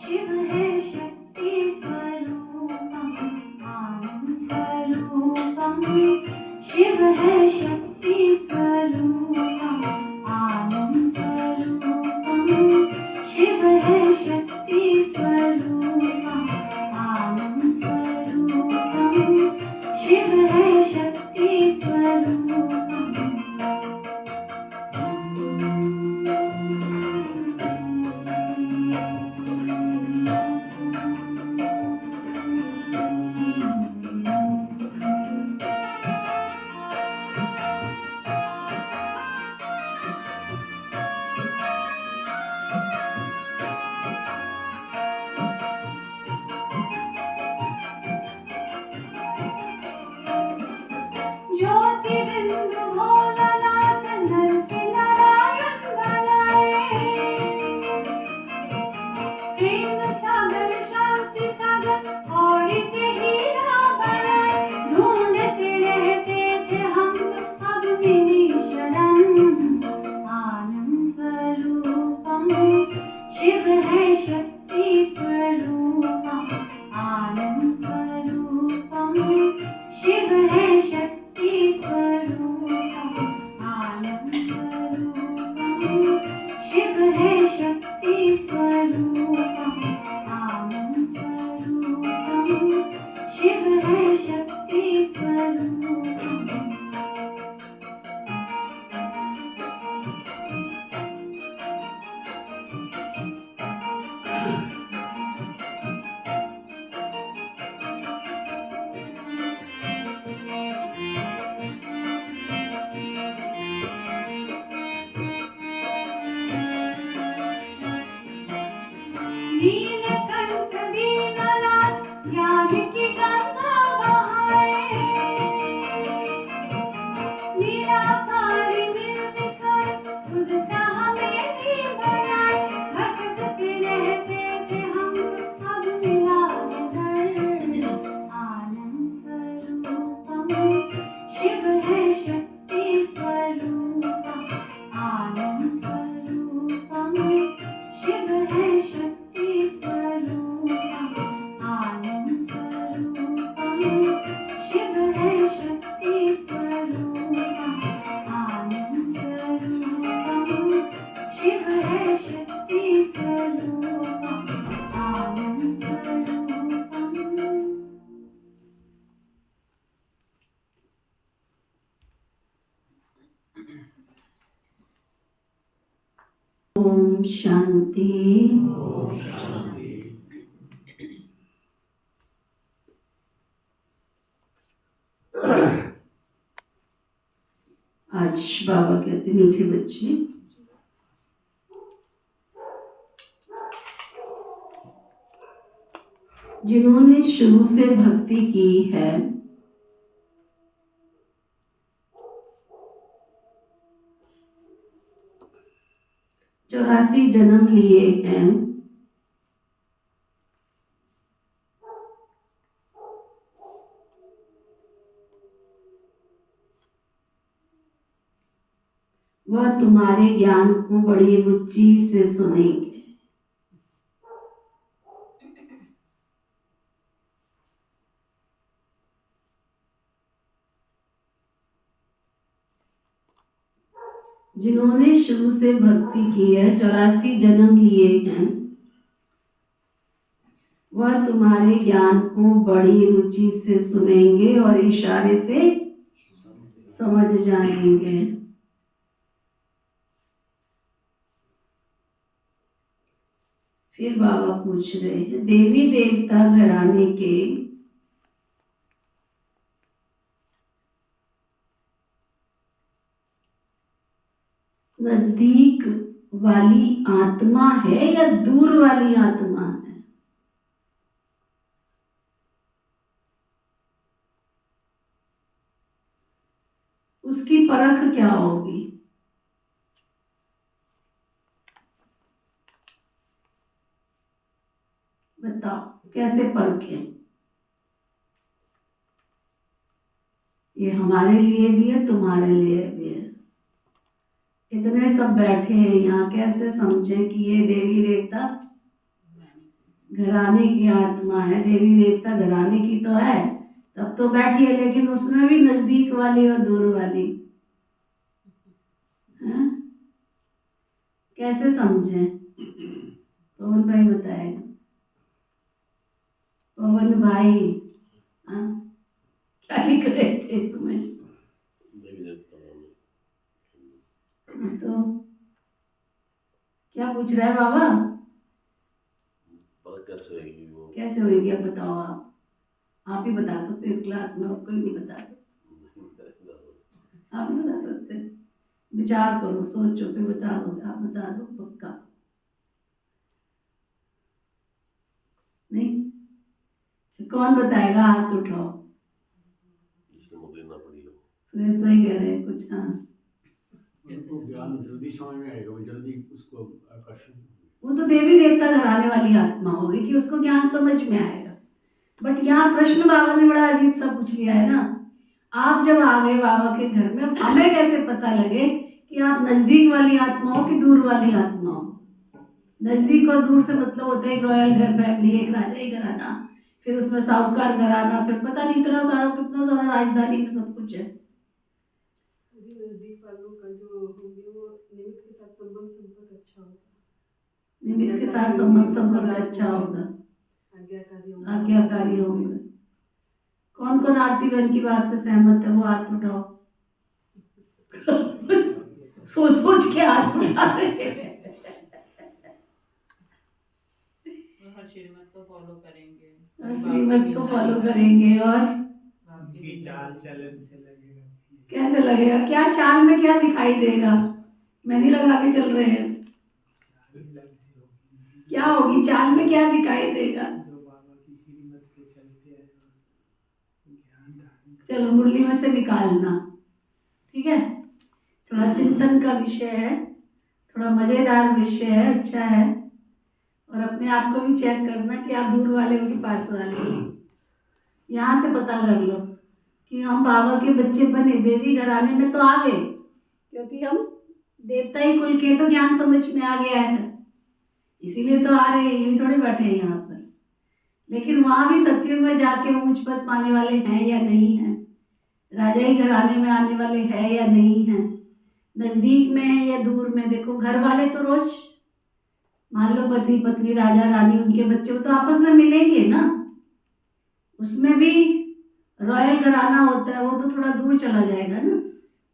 शिव है शक्ति स्वरूपम आनंद स्वरूपम शिव है शक्ति स्वरूपम आनंद स्वरूपम शिव है शक्ति स्वरूपम आनंद स्वरूपम शिव है शक्ति स्वरूपम ज्योति बिंदु भोलानाथ नरसिंह नारायण बनाए प्रेम सागर शांति सागर थोड़ी से हीरा बनाए ढूंढते रहते थे हम अब मिली शरण आनंद स्वरूपम शिव है शक्ति स्वरूपम आनंद स्वरूपम शिव है शक्ति स्वरूपम आनंद स्वरूपम शिव है शक्ति स्वरूपम आनंद स्वरूपम शिव है शक्ति स्वरूपम नीलकंठ दीननाथ ज्ञान की गंगा बहाए निराकार निर्विकार खुद सा हमें भी बनाए भटकते रहते थे हम अब मिला है घर आनंद स्वरूपम शिव है शक्ति स्वरूपम आनंद स्वरूपम शिव है शक्ति स्वरूपम आनंद स्वरूपम शिव है शक्ति स्वरूपम आनंद स्वरूपम शिव है शक्ति स्वरूपम आनंद स्वरूपम ओम शांति आज बाबा कहते मीठे बच्चे जिन्होंने शुरू से भक्ति की है चौरासी जन्म लिए हैं वह तुम्हारे ज्ञान को बड़ी रुचि से सुनेंगे जिन्होंने शुरू से भक्ति की है 84 जन्म लिए हैं वह तुम्हारे ज्ञान को बड़ी रुचि से सुनेंगे और इशारे से समझ जाएंगे। फिर बाबा पूछ रहे हैं देवी देवता घराने के नजदीक वाली आत्मा है या दूर वाली आत्मा है? उसकी परख क्या होगी? बताओ कैसे परखें? ये हमारे लिए भी है, तुम्हारे लिए भी है। इतने सब बैठे हैं यहाँ, कैसे समझे कि ये देवी देवता घराने की आत्मा है। देवी देवता घराने की तो है, तब तो बैठी है, लेकिन उसमें भी नजदीक वाली और दूर वाली है? कैसे समझे? पवन भाई बताएगा। पवन भाई, हाँ, क्या लिख रहे थे इसमें? तो क्या पूछ रहा है बाबा? कैसे होगी अब बताओ आप ही बता सकते इस क्लास में, और कोई नहीं बता सकता। आप नहीं बता सकते? विचार करो, सोचो, फिर बता दो। आप बता दो पक्का? नहीं? तो कौन बताएगा? हाथ उठाओ। सुरेश भाई कह रहे हैं कुछ। हाँ, उनको ज्ञान जल्दी समझ में आएगा, वो जल्दी उसको आकर्षण। वो तो देवी देवता घराने वाली आत्मा होगी कि उसको ज्ञान समझ में आएगा। बट यहाँ प्रश्न बाबा ने बड़ा अजीब सा पूछ लिया है ना। आप जब आ गए बाबा के घर में, हमें कैसे पता लगे कि आप नजदीक वाली आत्मा हो कि दूर वाली आत्मा हो? नजदीक और दूर से मतलब होता है एक रॉयल घर फैमिली, एक राजाई घराना, फिर उसमें साहूकार घराना, फिर पता नहीं इतना सारा, कितना सारा राजधानी में सब कुछ है। नजदीक वालों का जो होंगे वो निमित्त के साथ संबंध संपर्क अच्छा होगा, निमित्त के साथ संबंध अच्छा होगा, आज्ञाकारी होंगे। कौन कौन आरती बहन की बात से सहमत है? वो हाथ उठाओ। सोच सोच के हाथ उठा रहे हैं। श्रीमत को फॉलो करेंगे, श्रीमत को फॉलो करेंगे, और उनकी चाल चलन से लगेगा। कैसे लगेगा? क्या चाल में क्या दिखाई देगा? मैं नहीं लगा के चल रहे हैं। क्या होगी चाल में? क्या दिखाई देगा? चलो मुरली में से निकालना, ठीक है? थोड़ा चिंतन का विषय है, थोड़ा मजेदार विषय है, अच्छा है। और अपने आप को भी चेक करना कि आप दूर वाले हो कि पास वाले हो। यहाँ से पता कर लो कि हम बाबा के बच्चे बने, देवी घराने में तो आ गए, क्योंकि हम देवता ही कुल के, तो ज्ञान समझ में आ गया है, इसीलिए तो आ रहे हैं, यही थोड़े बैठे हैं यहाँ पर। लेकिन वहां भी सतयुग में जाके ऊंच पद पाने वाले हैं या नहीं है? राजाई घराने में आने वाले हैं या नहीं है? नजदीक में है या दूर में? देखो घर वाले तो रोज, मान लो पति पत्नी, राजा रानी, उनके बच्चे, वो तो आपस में मिलेंगे ना। उसमें भी रॉयल घराना होता है, वो तो थोड़ा दूर चला जाएगा ना।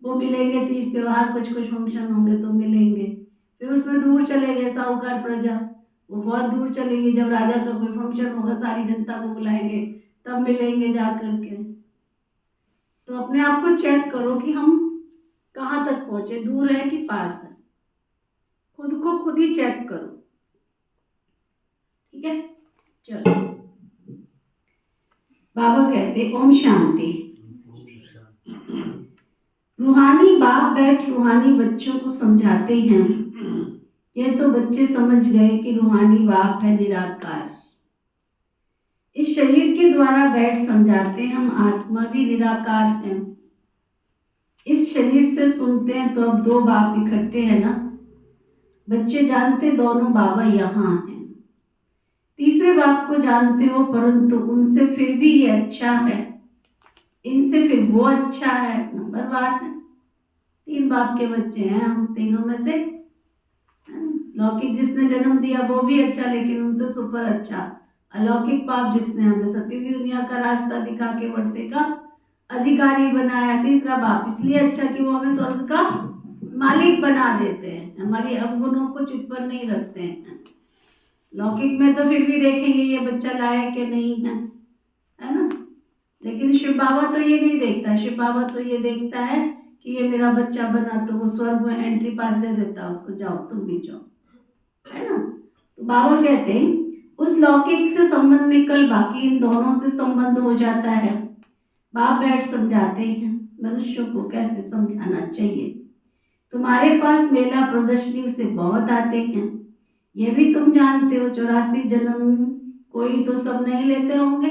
वो मिलेंगे, तीज त्योहार कुछ कुछ फंक्शन होंगे तो मिलेंगे, फिर उसमें दूर चले गए साहूकार प्रजा, वो बहुत दूर चलेगी। जब राजा का कोई फंक्शन होगा, सारी जनता को बुलाएंगे, तब मिलेंगे जा करके। तो अपने आप को चेक करो कि हम कहाँ तक पहुंचे, दूर है कि पास है। खुद को खुद ही चेक करो, ठीक है? चलो, बाबा कहते ओम शांति। रूहानी बाप बैठ रूहानी बच्चों को समझाते हैं। यह तो बच्चे समझ गए कि रूहानी बाप है निराकार। इस शरीर के द्वारा बैठ समझाते हैं, हम आत्मा भी निराकार हैं। इस शरीर से सुनते हैं तो अब दो बाप इकट्ठे हैं ना। बच्चे जानते दोनों बाबा यहाँ हैं। तीसरे बाप को जानते हो, परंतु उनसे फिर भी ये अच्छा है, इनसे फिर वो अच्छा है, नंबर बात है। तीन बाप के बच्चे हैं हम तीनों में से। लौकिक जिसने जन्म दिया वो भी अच्छा, लेकिन उनसे सुपर अच्छा अलौकिक बाप जिसने हमें सत्युगी दुनिया का रास्ता दिखा के वर्षे का अधिकारी बनाया। तीसरा बाप इसलिए अच्छा कि वो हमें स्वर्ग का मालिक बना देते हैं, हमारी अवगुणों को चित पर नहीं रखते हैं। लौकिक में तो फिर भी देखेंगे ये बच्चा लायक है नहीं है ना। लेकिन शिव बाबा तो ये नहीं देखता। शिव बाबा तो ये देखता है कि ये मेरा बच्चा बना, तो वो स्वर्ग में एंट्री पास दे देता है उसको, जाओ तुम भी जाओ, है ना। तो बाबा कहते हैं उस लौकिक से संबंध निकल बाकी इन दोनों से संबंध हो जाता है। बाप बैठ समझाते हैं मनुष्यों को कैसे समझाना चाहिए। तुम्हारे पास मेला प्रदर्शनी से बहुत आते हैं, ये भी तुम जानते हो। 84 जन्म कोई तो सब नहीं लेते होंगे,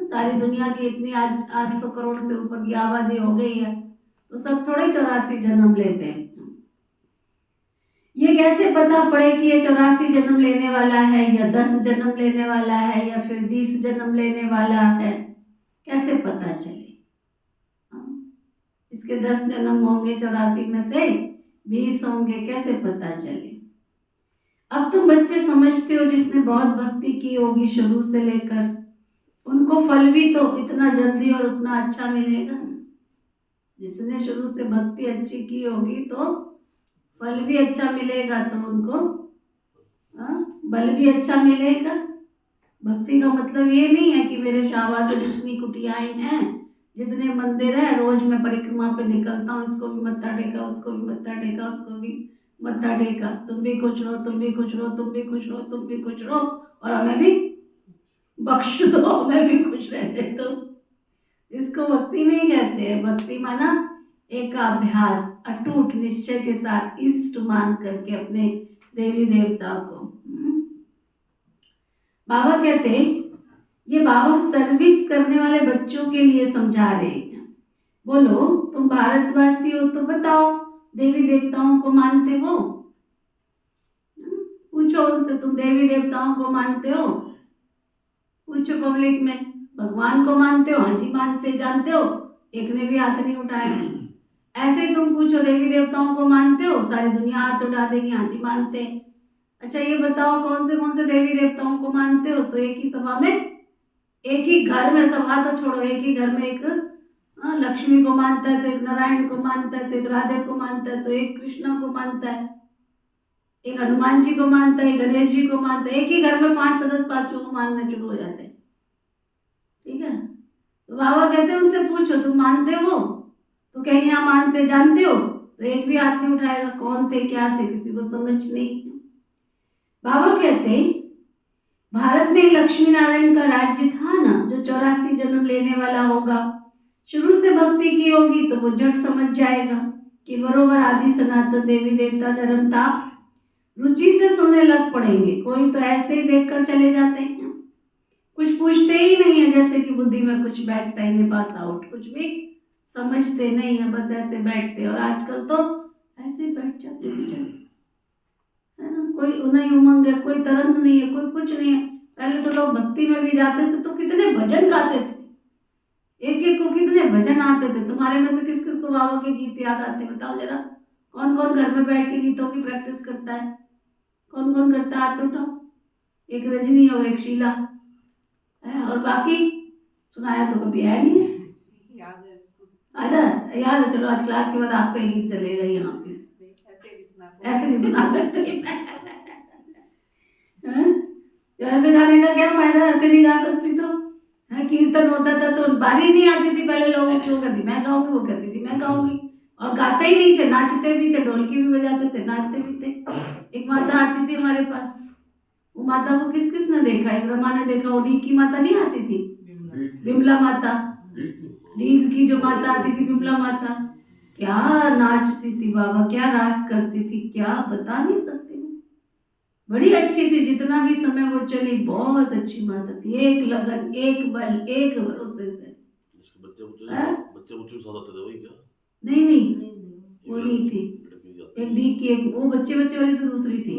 सारी दुनिया की इतनी आज 800 करोड़ से ऊपर की आबादी हो गई है, तो सब थोड़े 84 जन्म लेते हैं। ये कैसे पता पड़े कि ये 84 जन्म लेने वाला है या 10 जन्म लेने वाला है या फिर 20 जन्म लेने वाला है, कैसे पता चले? इसके 10 जन्म होंगे, 84 में से 20 होंगे, कैसे पता चले? अब तुम बच्चे समझते हो, जिसने बहुत भक्ति की होगी शुरू से लेकर, उनको फल भी तो इतना जल्दी और उतना अच्छा मिलेगा ना। जिसने शुरू से भक्ति अच्छी की होगी तो फल भी अच्छा मिलेगा, तो उनको बल भी अच्छा मिलेगा। भक्ति का मतलब ये नहीं है कि मेरे शाहबाद में जितनी कुटियाएं हैं, जितने मंदिर है, रोज मैं परिक्रमा पे निकलता हूँ, इसको भी मत्था टेका, उसको भी मत्था टेका, उसको भी मत्था टेका, तुम भी खुश रहो, तुम भी खुश रहो, तुम भी खुश रहो, तुम भी खुश रहो, और हमें भी बख्श दो, हमें भी खुश रहने दो। इसको भक्ति नहीं कहते हैं। भक्ति माना एक अभ्यास, अटूट निश्चय के साथ इष्ट मान करके अपने देवी देवता को। बाबा कहते ये बाबा सर्विस करने वाले बच्चों के लिए समझा रहे हैं। बोलो, तुम भारतवासी हो तो बताओ, देवी देवताओं को मानते हो? पूछो उनसे, तुम देवी देवताओं को मानते हो? पूछो पब्लिक में, भगवान को मानते हो? हाँ जी मानते। जानते हो? एक ने भी हाथ नहीं उठाया। ऐसे ही तुम पूछो देवी देवताओं को मानते हो? सारी दुनिया हाथ उठा देगी, हाँ जी मानते। अच्छा ये बताओ कौन से देवी देवताओं को मानते हो? तो एक ही सभा में, एक ही घर में, सभा तो छोड़ो, एक ही घर में एक लक्ष्मी को मानता है, तो एक नारायण को मानता है, तो एक राधे को मानता है, तो एक कृष्णा को मानता है, एक हनुमान जी को मानता है, गणेश जी को मानता है। एक ही घर में 5 सदस्य पांचों को मानना शुरू हो जाते हैं। ठीक है, तो बाबा कहते हैं उनसे पूछो तुम मानते हो? तो कहीं यहाँ मानते, जानते हो? तो एक भी हाथ नहीं उठाएगा। कौन थे, क्या थे, किसी को समझ नहीं। बाबा कहते भारत में लक्ष्मी नारायण का राज्य था ना, जो 84 जन्म लेने वाला होगा, शुरू से भक्ति की होगी तो वो झट समझ जाएगा कि बरोबर आदि सनातन देवी देवता धर्म था। रुचि से सुनने लग पड़ेंगे। कोई तो ऐसे ही देखकर चले जाते हैं, कुछ पूछते ही नहीं है, जैसे कि बुद्धि में कुछ बैठता ही नहीं, पास आउट, कुछ भी समझते नहीं है, बस ऐसे बैठते। और आजकल तो ऐसे बैठ जाते है ना, कोई नहीं उमंग है, कोई तरंग नहीं है, कोई कुछ नहीं है। पहले तो लोग भक्ति में भी जाते थे तो कितने भजन गाते थे, एक एक को कितने भजन आते थे। तुम्हारे में से किस किस को बाबा के गीत याद आते, बताओ जरा। कौन कौन घर में बैठ के गीतों की प्रैक्टिस करता है? कौन कौन करता है? हाथ उठाओ। एक रजनी और एक शीला है, और बाकी सुनाया तो कभी है नहीं। याद है, याद है। चलो आज क्लास के बाद आपका ही गीत चलेगा यहाँ पे। ऐसे नहीं सुना सकते तो ऐसे गाने का क्या फायदा? ऐसे नहीं गा सकती तो कीर्तन होता था तो बारी नहीं आती थी पहले लोगों की, वो कहती मैं गाऊंगी, वो कहती थी मैं गाऊंगी, और गाते ही नहीं थे, नाचते भी थे, ढोलकी भी बजाते थे, नाचते भी थे। एक माता आती थी हमारे पास, वो माता को किस किस ने देखा? एक रमा ने देखा, वो ढीक की माता नहीं आती थी, बिमला माता, ढीक की जो माता आती थी, बिमला माता, क्या नाचती थी बाबा, क्या रास करती थी, क्या बता नहीं सकती। बड़ी अच्छी थी, जितना भी समय वो चली बहुत अच्छी माता थी। एक लगन, एक बल, एक भरोसे से। बच्चे साथ आते थे वही क्या? नहीं वो नहीं थी। एक डी की, एक वो बच्चे वाली तो दूसरी थी।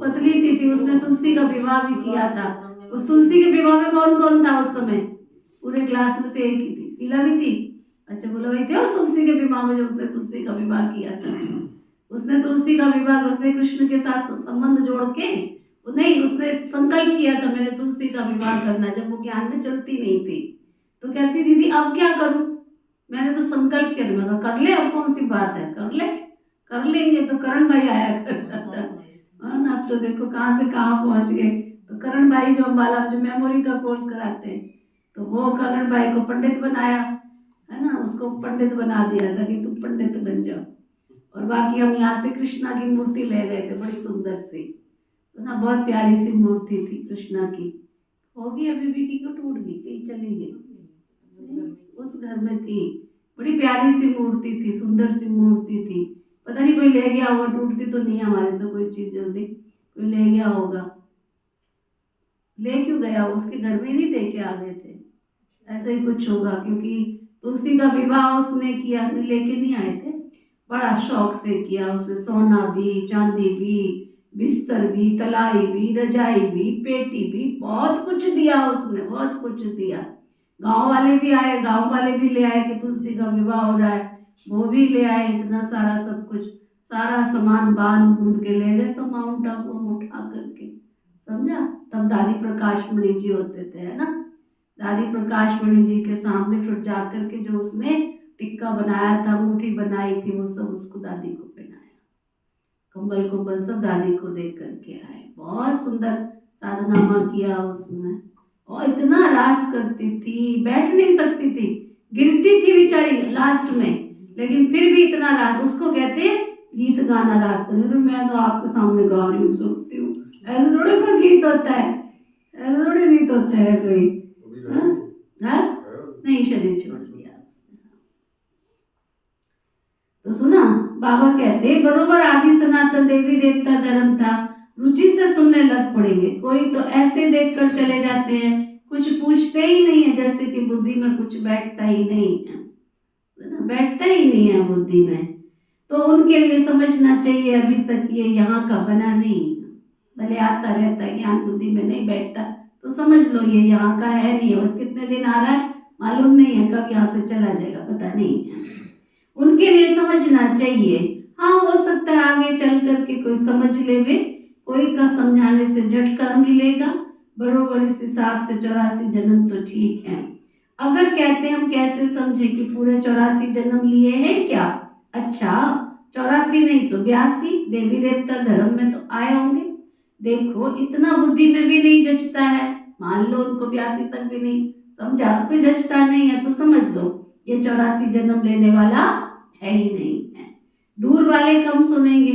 पतली सी थी, उसने तुलसी का विवाह भी किया था। उस तुलसी के विवाह में कौन कौन था उस समय? पूरे क्लास में से एक ही थी, शीला भी थी। अच्छा बोला वही थे उस तुलसी के विवाह में, जो उसने तुलसी का विवाह किया था। उसने तुलसी का विवाह, उसने कृष्ण के साथ संबंध जोड़ के, नहीं उसने संकल्प किया था मैंने तुलसी का विवाह करना, जब वो ज्ञान में चलती नहीं थी। तो कहती दीदी अब क्या करूं? मैंने तो संकल्प किया। मैं कहा कर ले, अब कौन सी बात है, कर ले, कर लेंगे। तो करण भाई आया करता था, अब तो देखो कहाँ से कहाँ पहुंच गए। तो करण भाई जो अम्बाला जो मेमोरी का कोर्स कराते हैं, तो वो करण भाई को पंडित बनाया है ना, उसको पंडित बना दिया था कि तुम पंडित बन जाओ। और बाकी हम यहाँ से कृष्णा की मूर्ति ले गए थे, बड़ी सुंदर सी, तो ना बहुत प्यारी सी मूर्ति थी कृष्णा की। होगी अभी भी कि टूट गई, कहीं चली गई? उस घर में थी, बड़ी प्यारी सी मूर्ति थी, सुंदर सी मूर्ति थी। पता नहीं कोई ले गया होगा, टूटती तो नहीं हमारे से कोई चीज जल्दी, कोई ले गया होगा। ले क्यों गया? उसके घर में ही नहीं दे के आ गए थे, ऐसा ही कुछ होगा। क्योंकि तुलसी का विवाह उसने किया, लेके नहीं आए थे। बड़ा शौक से किया उसने। सोना भी, चांदी भी, बिस्तर भी, तलाई भी, रजाई भी, पेटी भी, बहुत कुछ दिया उसने, बहुत कुछ दिया। गांव वाले भी आए, गांव वाले भी ले आए कि तुलसी का विवाह हो रहा है, वो भी ले आए। इतना सारा सब कुछ, सारा सामान बांध बूंद के ले गए, सब माउंट आबू उठा करके, समझा। तब दादी प्रकाश मणि जी होते थे, है ना। दादी प्रकाश मणि जी के सामने फिर जा करके जो उसने टिक्का बनाया था, अंगूठी बनाई थी, वो सब उसको दादी को पहनाया। कंबल कुंबल सब दादी को दे करके आए। बहुत सुंदर साधनामा किया उसने। और इतना रास करती थी, बैठ नहीं सकती थी, गिरती थी बेचारी लास्ट में, लेकिन फिर भी इतना रास। उसको कहते हैं गीत गाना रास करने। तो मैं तो आपके सामने गा रही हूँ, सुनती हूँ, ऐसे थोड़े कोई गीत होता है, ऐसे थोड़े गीत होता है कोई। नहीं, शरीर छोड़ दिया उसने। तो सुना, बाबा कहते बरोबर आदि सनातन देवी देवता धर्म था, रुचि से सुनने लग पड़ेंगे। कोई तो ऐसे देखकर चले जाते हैं, कुछ पूछते ही नहीं है, जैसे कि बुद्धि में कुछ बैठता ही नहीं है, बैठता ही नहीं है बुद्धि में। तो उनके लिए समझना चाहिए अभी तक ये यहाँ का बना नहीं है। भले आता रहता है, ज्ञान बुद्धि में नहीं बैठता, तो समझ लो ये यहाँ का है नहीं है। बस कितने दिन आ रहा है मालूम नहीं है, कब यहाँ से चला जाएगा पता नहीं है। उनके लिए समझना चाहिए। हाँ, हो सकता है आगे चल करके कोई समझ लेवे, कोई का समझाने से झटका नहीं लेगा। बरोबर इस हिसाब से 84 जन्म तो ठीक है। अगर कहते हम कैसे समझे कि पूरे 84 जन्म लिए हैं क्या? अच्छा, 84 नहीं तो 82 देवी देवता धर्म में तो आए होंगे। देखो इतना बुद्धि में भी नहीं जचता है, मान लो उनको 82 तक भी नहीं समझा, कोई जचता नहीं है, तो समझ लो ये 84 जन्म लेने वाला है ही नहीं है। दूर वाले कम सुनेंगे,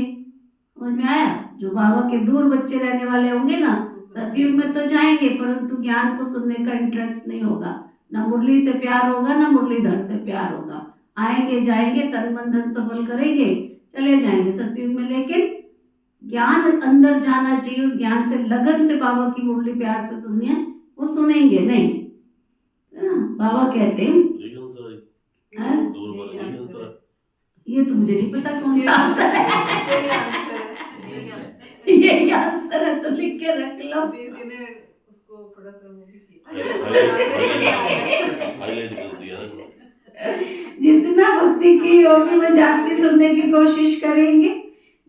समझ में आया? जो बाबा के दूर बच्चे रहने वाले होंगे ना, सतयुग में तो जाएंगे, परंतु ज्ञान को सुनने का इंटरेस्ट नहीं होगा। ना मुरली से प्यार होगा, ना मुरलीधर से प्यार होगा। आएंगे जाएंगे, तन मन धन सफल करेंगे, चले जाएंगे सतयुग में। लेकिन ज्ञान अंदर जाना चाहिए, उस ज्ञान से लगन से बाबा की मुरली प्यार से सुननी है, वो सुनेंगे नहीं, है ना। बाबा कहते हैं ये तो मुझे नहीं पता कौन सा आंसर है। यही आंसर है, तो लिख के रख लो। दीदी ने उसको थोड़ा सा वो भी किया, हाईलाइट कर दिया। जितना भक्ति की होगी वो जास्ती सुनने की कोशिश करेंगे,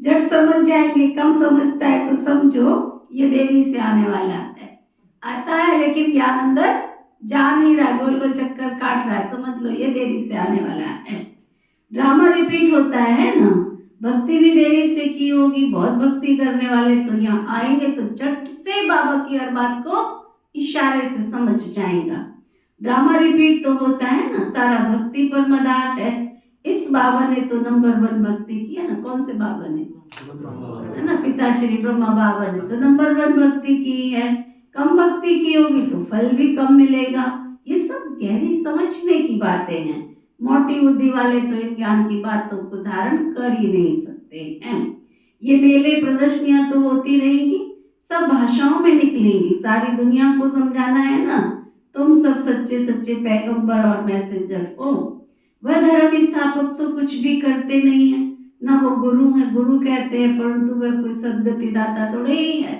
झट समझ जाएंगे। कम समझता है तो समझो ये देरी से आने वाला है, आता है लेकिन ज्ञान अंदर जा नहीं रहा, गोल गोल चक्कर काट रहा है, समझ लो ये देरी से आने वाला है। ड्रामा रिपीट होता है ना, भक्ति भी देरी से की होगी। बहुत भक्ति करने वाले तो यहाँ आएंगे तो झट से बाबा की हर बात को इशारे से समझ जाएगा। ड्रामा रिपीट तो होता है ना, सारा भक्ति पर मदार है। इस बाबा ने तो नंबर 1 भक्ति की है ना। कौन से बाबा ने? है ना, पिताश्री ब्रह्मा बाबा ने तो नंबर 1 भक्ति की है। कम भक्ति की होगी तो फल भी कम मिलेगा। ये सब गहरी समझने की बातें हैं। मोटी बुद्धि वाले तो इन ज्ञान की बातों को धारण कर ही नहीं सकते हैं। ये मेले प्रदर्शनियां तो होती रहेंगी, सब भाषाओं में निकलेंगी, सारी दुनिया को समझाना है ना। तुम सब सच्चे सच्चे पैगंबर और मैसेंजर हो। वह धर्म स्थापक तो कुछ भी करते नहीं है, ना वो गुरु है। गुरु कहते हैं परंतु वह कोई सद्गति दाता थोड़े ही है।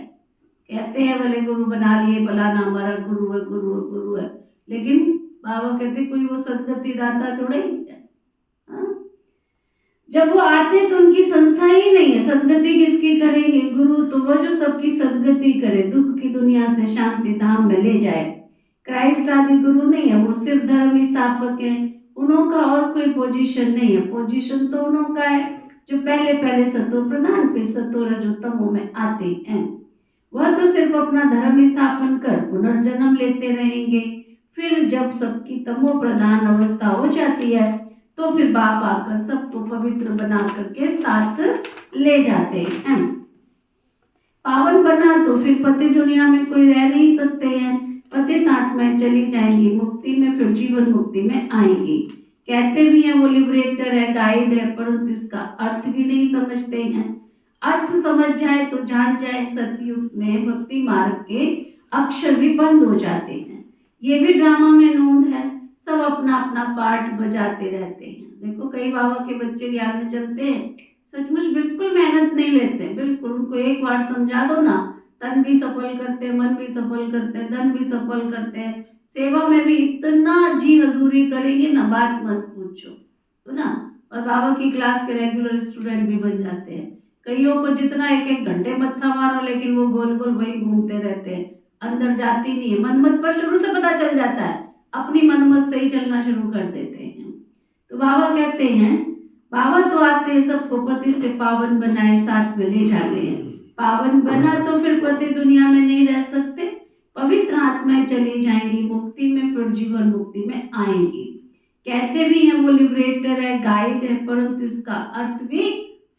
कहते हैं भले गुरु बना लिए, भला ना हमारा गुरु है, गुरु है, गुरु है, लेकिन बाबा कहते कोई वो सद्गति दाता थोड़े ही है। जब वो आते तो उनकी संस्था ही नहीं है, सद्गति किसकी करेंगे? गुरु तो वो जो सबकी सद्गति करे, दुख की दुनिया से शांति धाम में ले जाए। क्राइस्ट आदि गुरु नहीं है, वो सिर्फ धर्म स्थापक है। उनका और कोई पोजीशन नहीं है। पोजीशन तो उनका है जो पहले पहले सतो प्रधान फिर सतो रजो तमो में आते हैं। वह तो सिर्फ अपना धर्म स्थापन कर पुनर्जन्म लेते रहेंगे। फिर जब सबकी तमो प्रधान अवस्था हो जाती है तो फिर बाप आकर सबको पवित्र बना करके साथ ले जाते हैं। पावन बना तो फिर पति दुनिया में कोई रह नहीं सकते हैं। पतित आत्माएं चली जाएंगी मुक्ति में, फिर जीवन मुक्ति में आएंगी। कहते भी हैं वो लिबरेटर है, गाइड है, परंतु इसका अर्थ भी नहीं समझते हैं। अर्थ समझ जाए तो जान जाए सतयुग में भक्ति मार्ग के अक्षर भी बंद हो जाते हैं। ये भी ड्रामा में नूंद है, सब अपना अपना पार्ट बजाते रहते हैं। देखो कई बाबा के बच्चे ज्ञान में चलते हैं, सचमुच बिल्कुल मेहनत नहीं लेते, बिल्कुल उनको एक बार समझा दो ना, तन भी सफल करते हैं, मन भी सफल करते हैं, धन भी सफल करते हैं, सेवा में भी इतना जी हजूरी करेंगे ना, बात मत पूछो, तो ना। और बाबा की क्लास के रेगुलर स्टूडेंट भी बन जाते हैं। कईयों को जितना एक एक घंटे मत्था मारो लेकिन वो गोल गोल वही घूमते रहते हैं, अंदर जाती नहीं है। मनमत पर शुरू से पता चल जाता है, अपनी मनमत से ही चलना शुरू कर देते हैं। तो बाबा कहते हैं, बाबा तो आते हैं सबको पति से पावन बनाए, साथ में ले जाते हैं। पावन बना तो फिर पति दुनिया में नहीं रह सकते, पवित्र आत्माएं चली जाएंगी मुक्ति में, फिर जीवन मुक्ति में आएंगी। कहते भी हैं वो लिबरेटर है, गाइड है, परंतु इसका अर्थ भी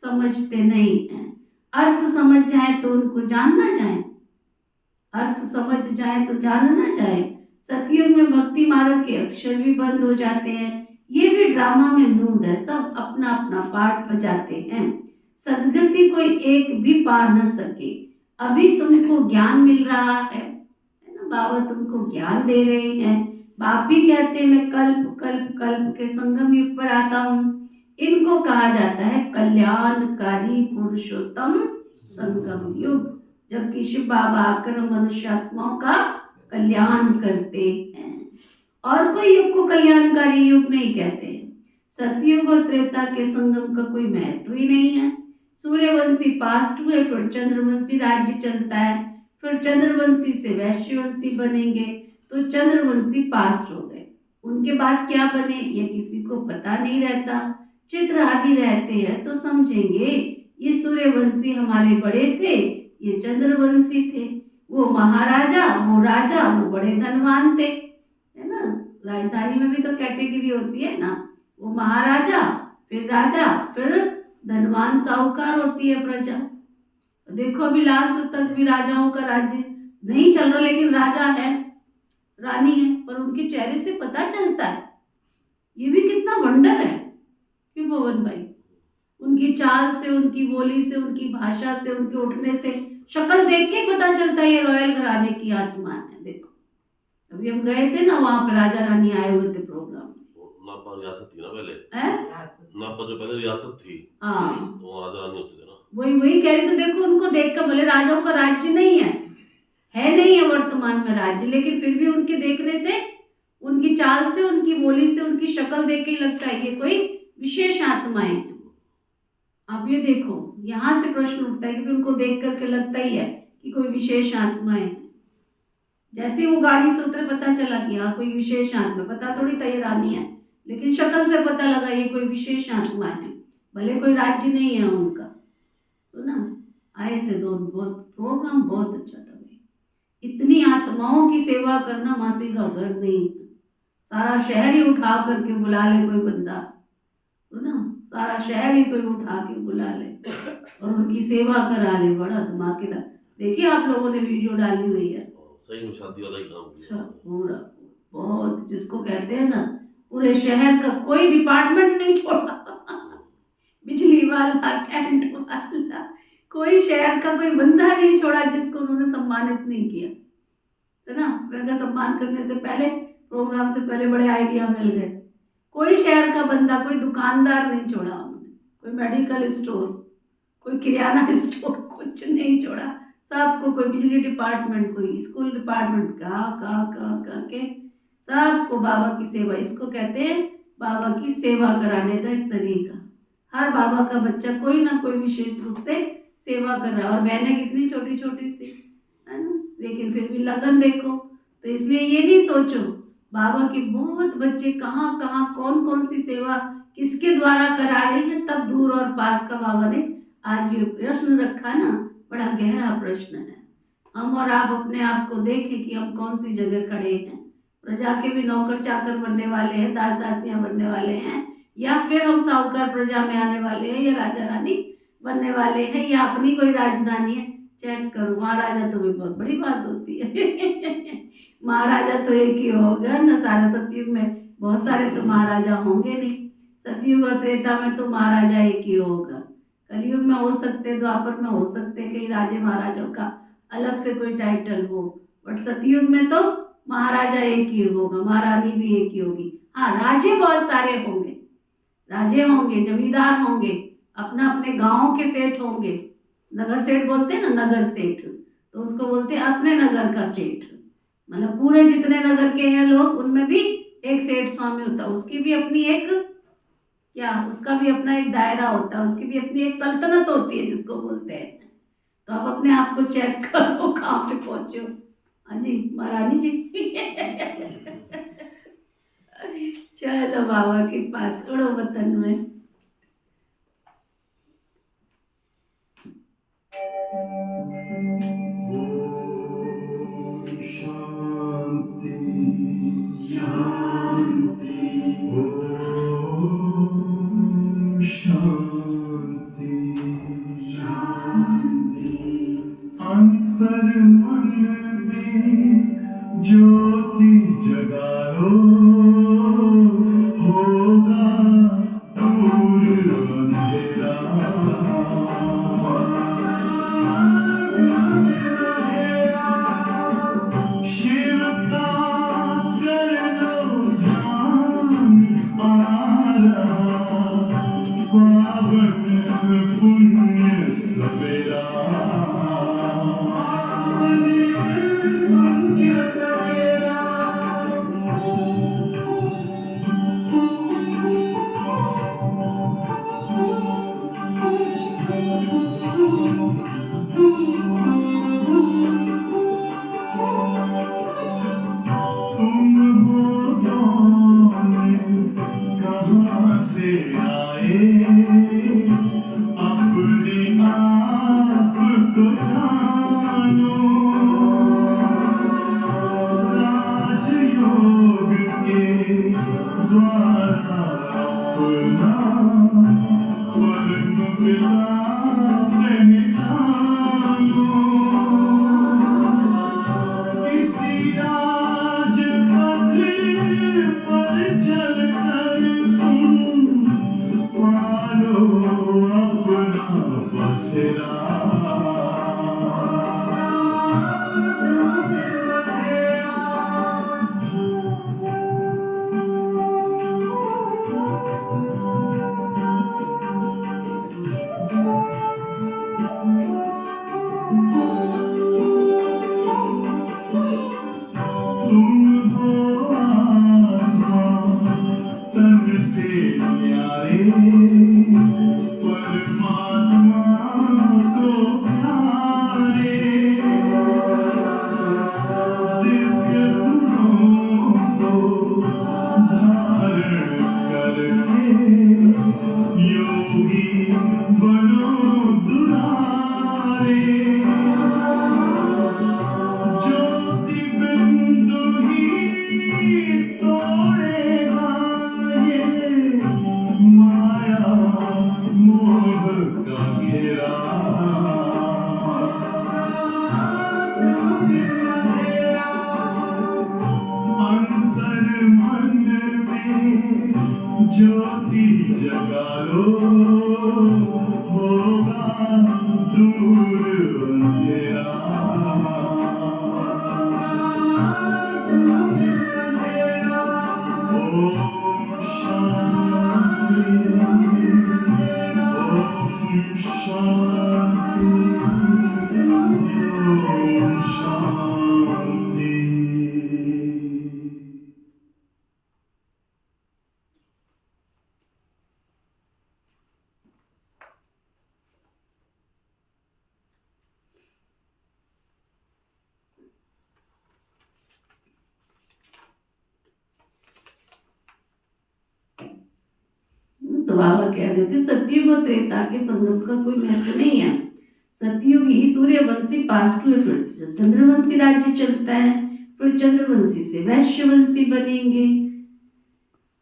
समझते नहीं है। अर्थ समझ जाए तो उनको जानना जाए, अर्थ समझ जाए तो जानना जाए। सतयुग में भक्ति मार्ग के अक्षर भी बंद हो जाते हैं, ये भी ड्रामा में नूंद है, सब अपना अपना पार्ट बजाते हैं। सदगति कोई एक भी पा न सके। अभी तुमको ज्ञान मिल रहा है ना, बाबा तुमको ज्ञान दे रहे हैं। बाप भी कहते हैं मैं कल्प कल्प कल्प के संगम युग पर आता हूँ। इनको कहा जाता है कल्याणकारी पुरुषोत्तम संगम युग, जबकि शिव बाबा आकर मनुष्य आत्माओं का कल्याण करते हैं। और कोई युग को कल्याणकारी युग नहीं कहते। सतयुग और त्रेता के संगम का कोई महत्व ही नहीं है। सूर्यवंशी पास्ट हुए, फिर चंद्रवंशी राज्य चलता है, फिर चंद्रवंशी से वैश्यवंशी बनेंगे, तो चंद्रवंशी पास्ट हो गए। उनके बाद क्या बने ये किसी को पता नहीं रहता। चित्र आदि रहते हैं तो समझेंगे ये सूर्यवंशी हमारे बड़े थे, ये चंद्रवंशी थे, वो महाराजा, वो राजा, वो बड़े धनवान थे, है ना। राजधानी में भी तो कैटेगरी होती है ना, वो महाराजा, फिर राजा, फिर धनवान साहूकार होती है प्रजा। देखो अभी लास्ट तक भी राजाओं का राज्य नहीं चल रहा, लेकिन राजा है, रानी है, पर उनके चेहरे से पता चलता है। ये भी कितना वंडर है, क्यों पवन भाई? उनकी चाल से, उनकी बोली से, उनकी भाषा से, उनके उठने से, शक्ल देख के पता चलता है ये रॉयल घराने की आत्मा है। देखो अभी हम गए थे ना, वहां पे राजा रानी आए हुए थे प्रोग्राम। नापा रियासत थी ना पहले, है नापा जो पहले रियासत थी, हाँ, तो राजा रानी होते थे ना। वही कह रही। तो देखो उनको देखकर, भले राजाओं का राज्य नहीं है नहीं है वर्तमान में राज्य, लेकिन फिर भी उनके देखने से, उनकी चाल से, उनकी बोली से, उनकी शक्ल देख के ही लगता है ये कोई विशेष आत्माएं हैं। आप ये देखो, यहाँ से प्रश्न उठता है कि उनको देख करके लगता ही है कि कोई विशेष आत्माएं हैं। जैसे वो गाड़ी से उतरे पता चला कि हाँ कोई विशेष आत्मा, पता थोड़ी था ये रानी है, लेकिन शक्ल से पता लगा ये कोई विशेष आत्मा है, भले कोई राज्य नहीं है उनका। तो ना आए थे दोनों, बहुत प्रोग्राम बहुत अच्छा था भाई। इतनी आत्माओं की सेवा करना मासी का घर नहीं है, सारा शहर ही उठा करके बुला ले कोई बंदा, तो ना सारा शहर ही कोई उठा के बुला ले और उनकी सेवा करा ले, बड़ा धमाकेदार। देखिए आप लोगों ने वीडियो डाली हुई है, सही में शादी वाला ही काम किया पूरा बहुत, जिसको कहते हैं ना पूरे शहर का कोई डिपार्टमेंट नहीं छोड़ा, बिजली वाला, टेंट वाला, कोई शहर का कोई बंदा नहीं छोड़ा जिसको उन्होंने सम्मानित नहीं किया, है ना। उनका सम्मान करने से पहले, प्रोग्राम से पहले बड़े आइडिया मिल गए। कोई शहर का बंदा, कोई दुकानदार नहीं छोड़ा उन्होंने, कोई मेडिकल स्टोर, कोई किराना स्टोर, कुछ नहीं छोड़ा। सबको, कोई बिजली डिपार्टमेंट, कोई स्कूल डिपार्टमेंट, कहा के सबको बाबा की सेवा, इसको कहते हैं बाबा की सेवा कराने का एक तरीका। हर बाबा का बच्चा कोई ना कोई विशेष रूप से सेवा कर रहा है, और मैंने कितनी छोटी छोटी सी, है ना, लेकिन फिर भी लगन देखो। तो इसलिए ये नहीं सोचो, बाबा के बहुत बच्चे कहाँ कहाँ कौन कौन सी सेवा किसके द्वारा करा रहे हैं, तब दूर और पास का बाबा ने आज ये प्रश्न रखा ना, बड़ा गहरा प्रश्न है। हम और आप अपने आप को देखें कि हम कौन सी जगह खड़े हैं। प्रजा के भी नौकर चाकर बनने वाले हैं, दास दासियां बनने वाले हैं, या फिर हम साहूकार प्रजा में आने वाले हैं, या राजा रानी बनने वाले हैं, या अपनी कोई राजधानी है। चेक करो, महाराजा तो भी बहुत बड़ी बात होती है महाराजा तो एक ही होगा ना, सारे सतयुग में बहुत सारे तो महाराजा होंगे नहीं। सतयुग और त्रेता में तो महाराजा एक ही होगा, कलयुग में हो सकते, द्वापर में हो सकते कई राजे महाराजाओं का अलग से कोई टाइटल हो, बट सतयुग में तो महाराजा एक ही होगा, महारानी भी एक ही होगी। हाँ, राजे बहुत सारे होंगे, राजे होंगे, जमींदार होंगे, अपना अपने गांव के सेठ होंगे। नगर सेठ बोलते हैं ना, नगर सेठ, तो उसको बोलते हैं अपने नगर का सेठ। मतलब पूरे जितने नगर के हैं लोग, उनमें भी एक सेठ स्वामी होता है, उसकी भी अपनी एक क्या, उसका भी अपना एक दायरा होता है, उसकी भी अपनी एक सल्तनत होती है जिसको बोलते हैं। तो आप अपने आप को चेक करो कहाँ पे पहुंचे हो। हाँ जी महारानी जी। चलो बाबा के पास उड़ो वतन में। शांति शांति ओम शांति शांति। अंतर मन में ज्योति जगा लो, होगा दूर अंधेरा। शिव का कर लो ध्यान, आ रहा पावन पुण्य सवेरा। पुण्य सवेरा। तुम हो कौन, कहाँ से आए, अपने आप को जानो। राजयोग के द्वारा अपना परम पिता पहचानो। इसी राजपथ पर चलकर तुम पालो अपना बसेरा। तुम हो आत्मा तन से न्यारे, परमात्मा को प्यारे। दिव्य गुणों को धारण करके योगी बनो दुलारे। ज्योति बिंदु ही तोड़ेगा ये माया मोह का घेरा। अंतर मन में ज्योति जगा लो, होगा दूर अंधेरा। ओम शांति ओम शांति ओम शांति। तो बाबा कह रहे थे सतयुग और त्रेता के संगम का कोई महत्व नहीं है। सतयुग ही सूर्यवंशी पास्ट हुए, फिर चंद्रवंशी राज्य चलता है, फिर चंद्रवंशी से वैश्यवंशी बनेंगे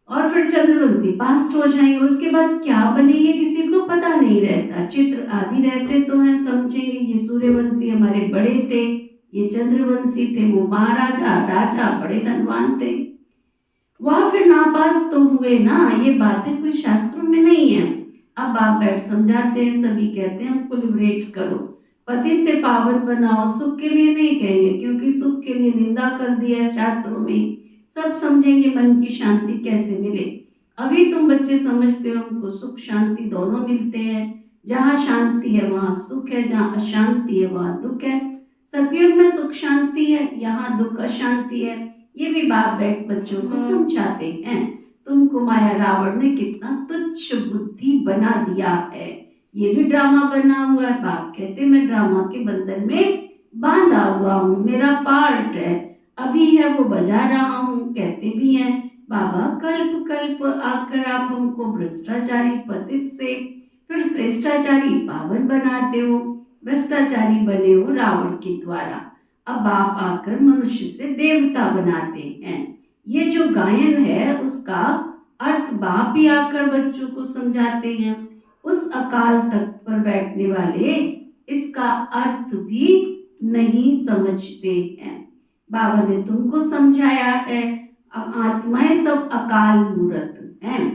और फिर चंद्रवंशी पास्ट हो जाएंगे। उसके बाद क्या बनेंगे किसी को पता नहीं रहता। चित्र आदि रहते तो हैं, समझेंगे ये सूर्यवंशी हमारे बड़े थे, ये चंद्रवंशी थे, वो महाराजा राजा बड़े धनवान थे। वह फिर नापास तो हुए ना, ये बातें कोई शास्त्रों में नहीं है। अब आप बैठ समझाते हैं, सभी कहते हैं हमको लिबरेट करो, पति से पावन बनाओ। सुख के लिए नहीं कहेंगे, क्योंकि सुख के लिए निंदा कर दिया है शास्त्रों में। सब समझेंगे मन की शांति कैसे मिले। अभी तुम बच्चे समझते हो हमको सुख शांति दोनों मिलते हैं। जहाँ शांति है वहाँ सुख है, जहाँ अशांति है वहाँ दुख है। सतयुग में सुख शांति है, यहाँ दुख अशांति है। ये भी बाप बैठ बच्चों को समझाते हैं। तुमको माया रावण ने कितना तुच्छ बुद्धि बना दिया है। ये भी ड्रामा बना हुआ है। बाप कहते मैं ड्रामा के बंधन में बांधा हुआ हूँ, मेरा पार्ट है, अभी है वो बजा रहा हूँ। कहते भी हैं बाबा कल्प कल्प आकर आप हमको भ्रष्टाचारी पतित से फिर श्रेष्ठाचारी पावन बनाते हो। भ्रष्टाचारी बने हो रावण के द्वारा, अब आप आकर मनुष्य से देवता बनाते हैं। ये जो गायन है उसका अर्थ बाप ही आकर बच्चों को समझाते हैं। उस अकाल तख्त पर बैठने वाले इसका अर्थ भी नहीं समझते हैं। बाबा ने तुमको समझाया है आत्माएं सब अकाल मूर्त हैं।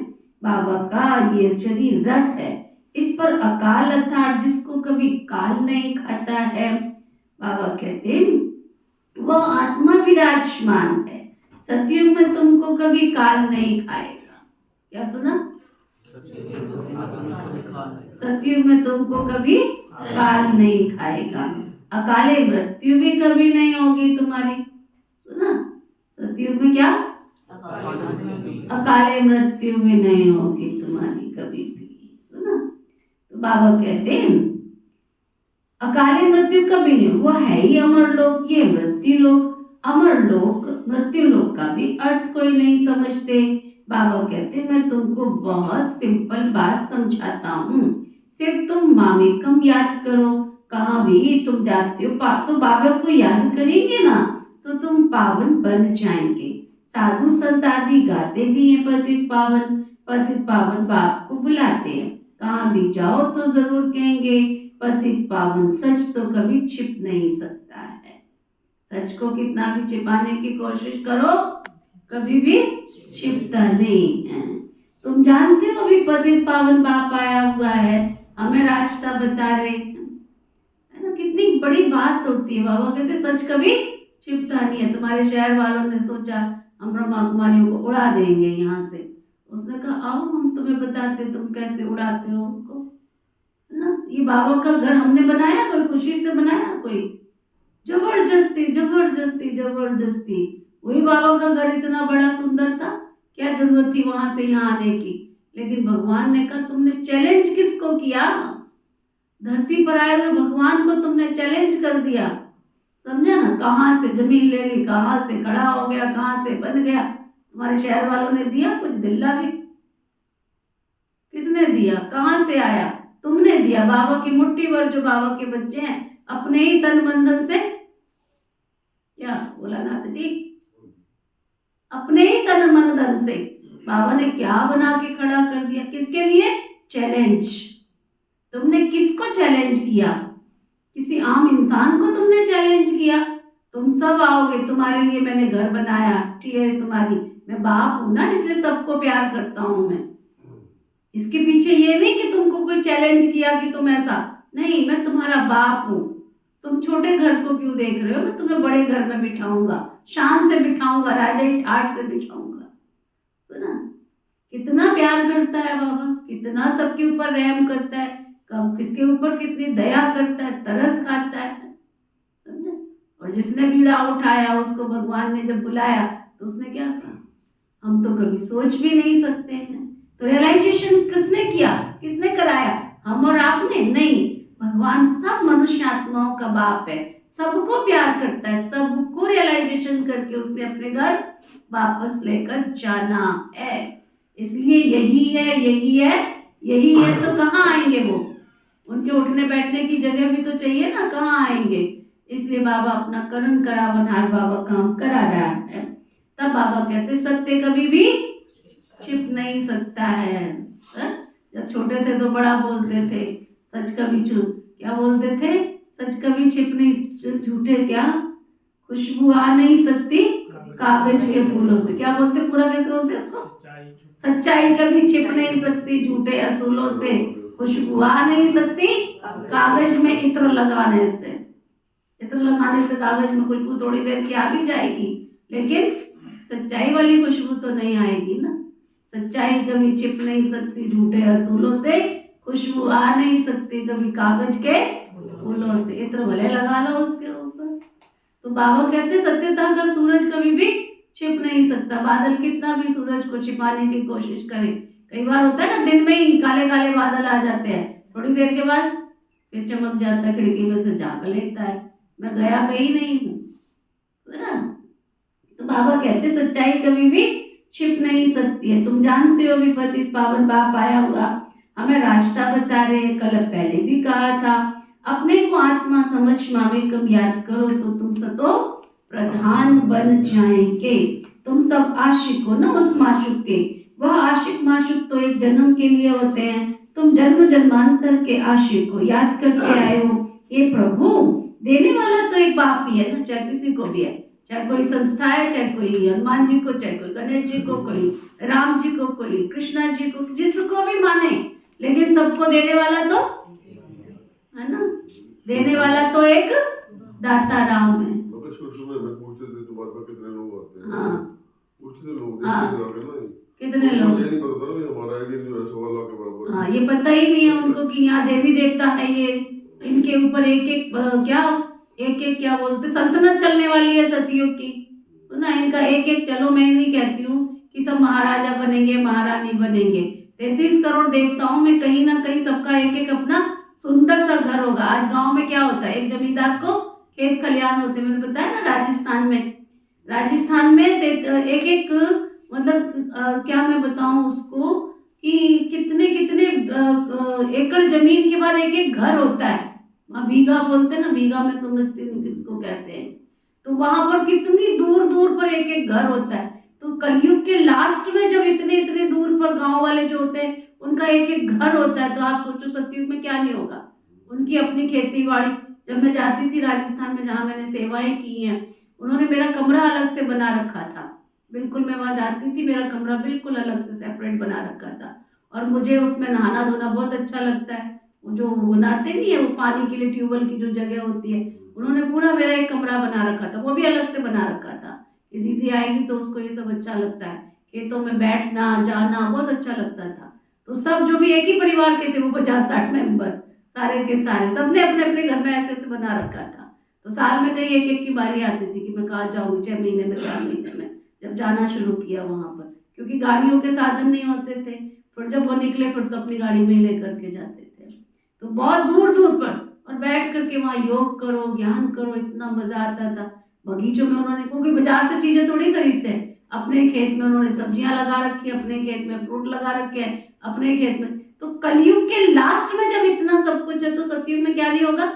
बाबा का ये शरीर रथ है, इस पर अकाल अर्थात जिसको कभी काल नहीं खाता है। बाबा कहते वह आत्मा विराजमान है। सतयुग में तुमको कभी काल नहीं खाएगा। क्या सुना? सतयुग में तुमको कभी काल नहीं खाएगा। अकाले मृत्यु भी कभी नहीं होगी तुम्हारी। सुना? सतयुग में क्या? अकाले मृत्यु भी नहीं होगी तुम्हारी कभी भी। सुना? तो बाबा कहते हैं अकाले मृत्यु कभी नहीं, वो है ही अमर लोक, ये मृत्यु लोक। अमर लोक मृत्यु लोक का भी अर्थ कोई नहीं समझते। बाबा कहते मैं तुमको बहुत सिंपल बात समझाता हूँ, सिर्फ तुम मामेकम याद करो। कहाँ भी तुम जाते हो तो बाबा को याद करेंगे ना तो तुम पावन बन जाएंगे। साधु संत आदि गाते भी हैं पतित पावन बाप को बुलाते हैं। कहाँ भी जाओ तो जरूर कहेंगे पतित पावन। सच तो कभी छिप नहीं सकता है। सच को कितना भी छिपाने की कोशिश करो कभी भी छिपता नहीं है। तुम जानते हो अभी पतित पावन बाप आया हुआ है, हमें रास्ता बता रहे हैं, है ना? कितनी बड़ी बात होती है। बाबा कहते सच कभी छिपता नहीं है। तुम्हारे शहर वालों ने सोचा हम ब्रह्मा कुमारियों को उड़ा देंगे यहाँ से। उसने कहा आओ हम तुम्हें बताते तुम कैसे उड़ाते हो उनको, है ना? ये बाबा का घर हमने बनाया, कोई खुशी से बनाया, कोई जबरदस्ती जबरदस्ती जबरदस्ती। वही बाबा का घर इतना बड़ा सुंदर था, क्या जरूरत थी वहां से यहाँ आने की। लेकिन भगवान ने कहा तुमने चैलेंज किसको किया? धरती पर आए हुए भगवान को तुमने चैलेंज कर दिया। समझा ना? कहाँ से जमीन ले ली, कहाँ से खड़ा हो गया, कहाँ से बन गया। तुम्हारे शहर वालों ने दिया कुछ दिल्ला भी? किसने दिया? कहाँ से आया? तुमने दिया। बाबा की मुट्ठी भर जो बाबा के बच्चे हैं अपने ही तन बंधन से, क्या बोला नाथ जी, अपने ही तन बंधन से बाबा ने क्या बना के खड़ा कर दिया। किसके लिए? चैलेंज। तुमने किसको चैलेंज किया? किसी आम इंसान को तुमने चैलेंज किया। तुम सब आओगे, तुम्हारे लिए मैंने घर बनाया, ठीक है तुम्हारी, मैं बाप हूं ना इसलिए सबको प्यार करता हूं मैं। इसके पीछे ये नहीं कि तुमको कोई चैलेंज किया कि तुम ऐसा नहीं, मैं तुम्हारा बाप हूं। तुम छोटे घर को क्यों देख रहे हो? मैं तुम्हें बड़े घर में बिठाऊंगा, शान से बिठाऊंगा, राजाई ठाट से बिठाऊंगा। सुना? कितना प्यार करता है बाबा, कितना सबके ऊपर रहम करता है, कब किसके ऊपर कितनी दया करता है, तरस खाता है। समझे? और जिसने बीड़ा उठाया उसको भगवान ने जब बुलाया तो उसने क्या कहा? हम तो कभी सोच भी नहीं सकते हैं। तो रियलाइजेशन किसने किया? किसने कराया? हम और आपने नहीं, भगवान सब मनुष्य आत्माओं का बाप है, सबको प्यार करता है, सबको रियलाइजेशन करके उसने अपने घर वापस लेकर जाना है। इसलिए यही है यही है यही है। तो कहाँ आएंगे वो? उनके उठने बैठने की जगह भी तो चाहिए ना, कहाँ आएंगे? इसलिए बाबा अपना करण करा बनहार बाबा काम करा रहा है। तब बाबा कहते सत्य कभी भी छिप नहीं सकता है। जब छोटे थे तो बड़ा बोलते थे सच कभी क्या बोलते थे? सच कभी छिप नहीं, झूठे क्या खुशबू आ नहीं सकती कागज के फूलों से। क्या बोलते? पूरा कैसे बोलते उसको? सच्चाई कभी छिप नहीं सकती झूठे असूलों से, खुशबू आ नहीं सकती कागज में इत्र लगाने से। इत्र लगाने से कागज में खुशबू थोड़ी देर की आ भी जाएगी, लेकिन सच्चाई वाली खुशबू तो नहीं आएगी ना। सच्चाई कभी छिप नहीं सकती, झूठे असूलों से खुशबू आ नहीं सकती, कभी कागज के फूलों से। इत्र भले लगा लो उसके ऊपर। तो बाबा कहते सत्यता का सूरज कभी भी छिप नहीं सकता। बादल कितना भी सूरज को छिपाने की कोशिश करे, कई बार होता है ना, दिन में ही काले काले बादल आ जाते हैं, थोड़ी देर के बाद फिर चमक जाता है, खिड़की में से झांक लेता है, मैं गया कहीं नहीं हूँ, है ना। तो बाबा कहते सच्चाई कभी भी छिप नहीं सकती है। तुम जानते हो विपतित पावन बाप आया हुआ हमें रास्ता बता रहे। कल पहले भी कहा था, अपने को आत्मा समझ मामेकम याद करो तो तुम सतो प्रधान बन जाएंगे। तुम सब आशिक हो ना उस माशुक के। वह आशिक माशुक तो एक जन्म के लिए होते हैं, तुम जन्म जन्मांतर के आशिक हो, याद करके आए हो। ये प्रभु देने वाला तो एक बाप ही है ना, चाहे किसी को भी है, चाहे कोई संस्था है, चाहे कोई हनुमान जी को, चाहे कोई गणेश जी को, कोई राम जी को, कोई कृष्णा जी को, जिसको भी माने, लेकिन सबको देने वाला तो है ना, देने वाला तो एक दाता राम है। शुरू में पूछते थे तुम्हारे पास कितने लोग आते हैं। हाँ पूछते थे लोग हाँ। कितने लोग, मुझे नहीं पता था ना हमारा आईडी जो है 1.25 लाख के बराबर। हाँ ये पता ही नहीं है उनको कि यहाँ देवी देवता है, ये इनके ऊपर एक एक क्या बोलते सल्तनत चलने वाली है सतयुग की, तो ना इनका एक एक, चलो मैं नहीं कहती हूँ कि सब महाराजा बनेंगे महारानी बनेंगे, 33 करोड़ देवताओं में कहीं ना कहीं सबका एक एक अपना सुंदर सा घर होगा। आज गांव में क्या होता है, एक जमींदार को खेत खलियान होते हैं, मैंने बताया ना राजस्थान में एक एक मतलब क्या मैं बताऊं उसको कि कितने कितने एकड़ जमीन के बाद एक एक घर होता है। वहाँ बीघा बोलते हैं ना, बीघा मैं समझती हूँ किसको कहते हैं। तो वहां पर कितनी दूर दूर पर एक एक घर होता है। तो कलयुग के लास्ट में जब इतने इतने दूर पर गांव वाले जो होते हैं उनका एक एक घर होता है, तो आप सोचो सतयुग में क्या नहीं होगा। उनकी अपनी खेती बाड़ी, जब मैं जाती थी राजस्थान में जहाँ मैंने सेवाएं की हैं, उन्होंने मेरा कमरा अलग से बना रखा था, बिल्कुल मैं वहाँ जाती थी, मेरा कमरा बिल्कुल अलग से सेपरेट बना रखा था, और मुझे उसमें नहाना धोना बहुत अच्छा लगता है। वो जो बनाते नहीं है वो पानी के लिए ट्यूबवेल की जो जगह होती है, उन्होंने पूरा मेरा एक कमरा बना रखा था, वो भी अलग से बना रखा था कि दीदी आएगी तो उसको ये सब अच्छा लगता है, खेतों में बैठना जाना बहुत अच्छा लगता था। तो सब जो भी एक ही परिवार के थे वो 50-60 मेंबर सारे के सारे, सबने अपने अपने घर में ऐसे ऐसे बना रखा था। तो साल में कहीं एक एक की बारी आती थी कि मैं कहाँ जाऊँगी, 6 महीने में 4 महीने में, जब जाना शुरू किया वहाँ पर, क्योंकि गाड़ियों के साधन नहीं होते थे। फिर जब वो निकले फिर तो अपनी गाड़ी में ही लेकर के जाते थे, तो बहुत दूर दूर पर, और बैठ करके वहाँ योग करो, ज्ञान करो, इतना मजा आता था। बगीचों में उन्होंने, क्योंकि बाजार से चीजें थोड़ी खरीदते हैं, अपने खेत में उन्होंने सब्जियां लगा रखी है, अपने खेत में फ्रूट लगा रखे हैं अपने खेत में। तो कलयुग के लास्ट में जब इतना सब कुछ है तो सतयुग में क्या नहीं होगा।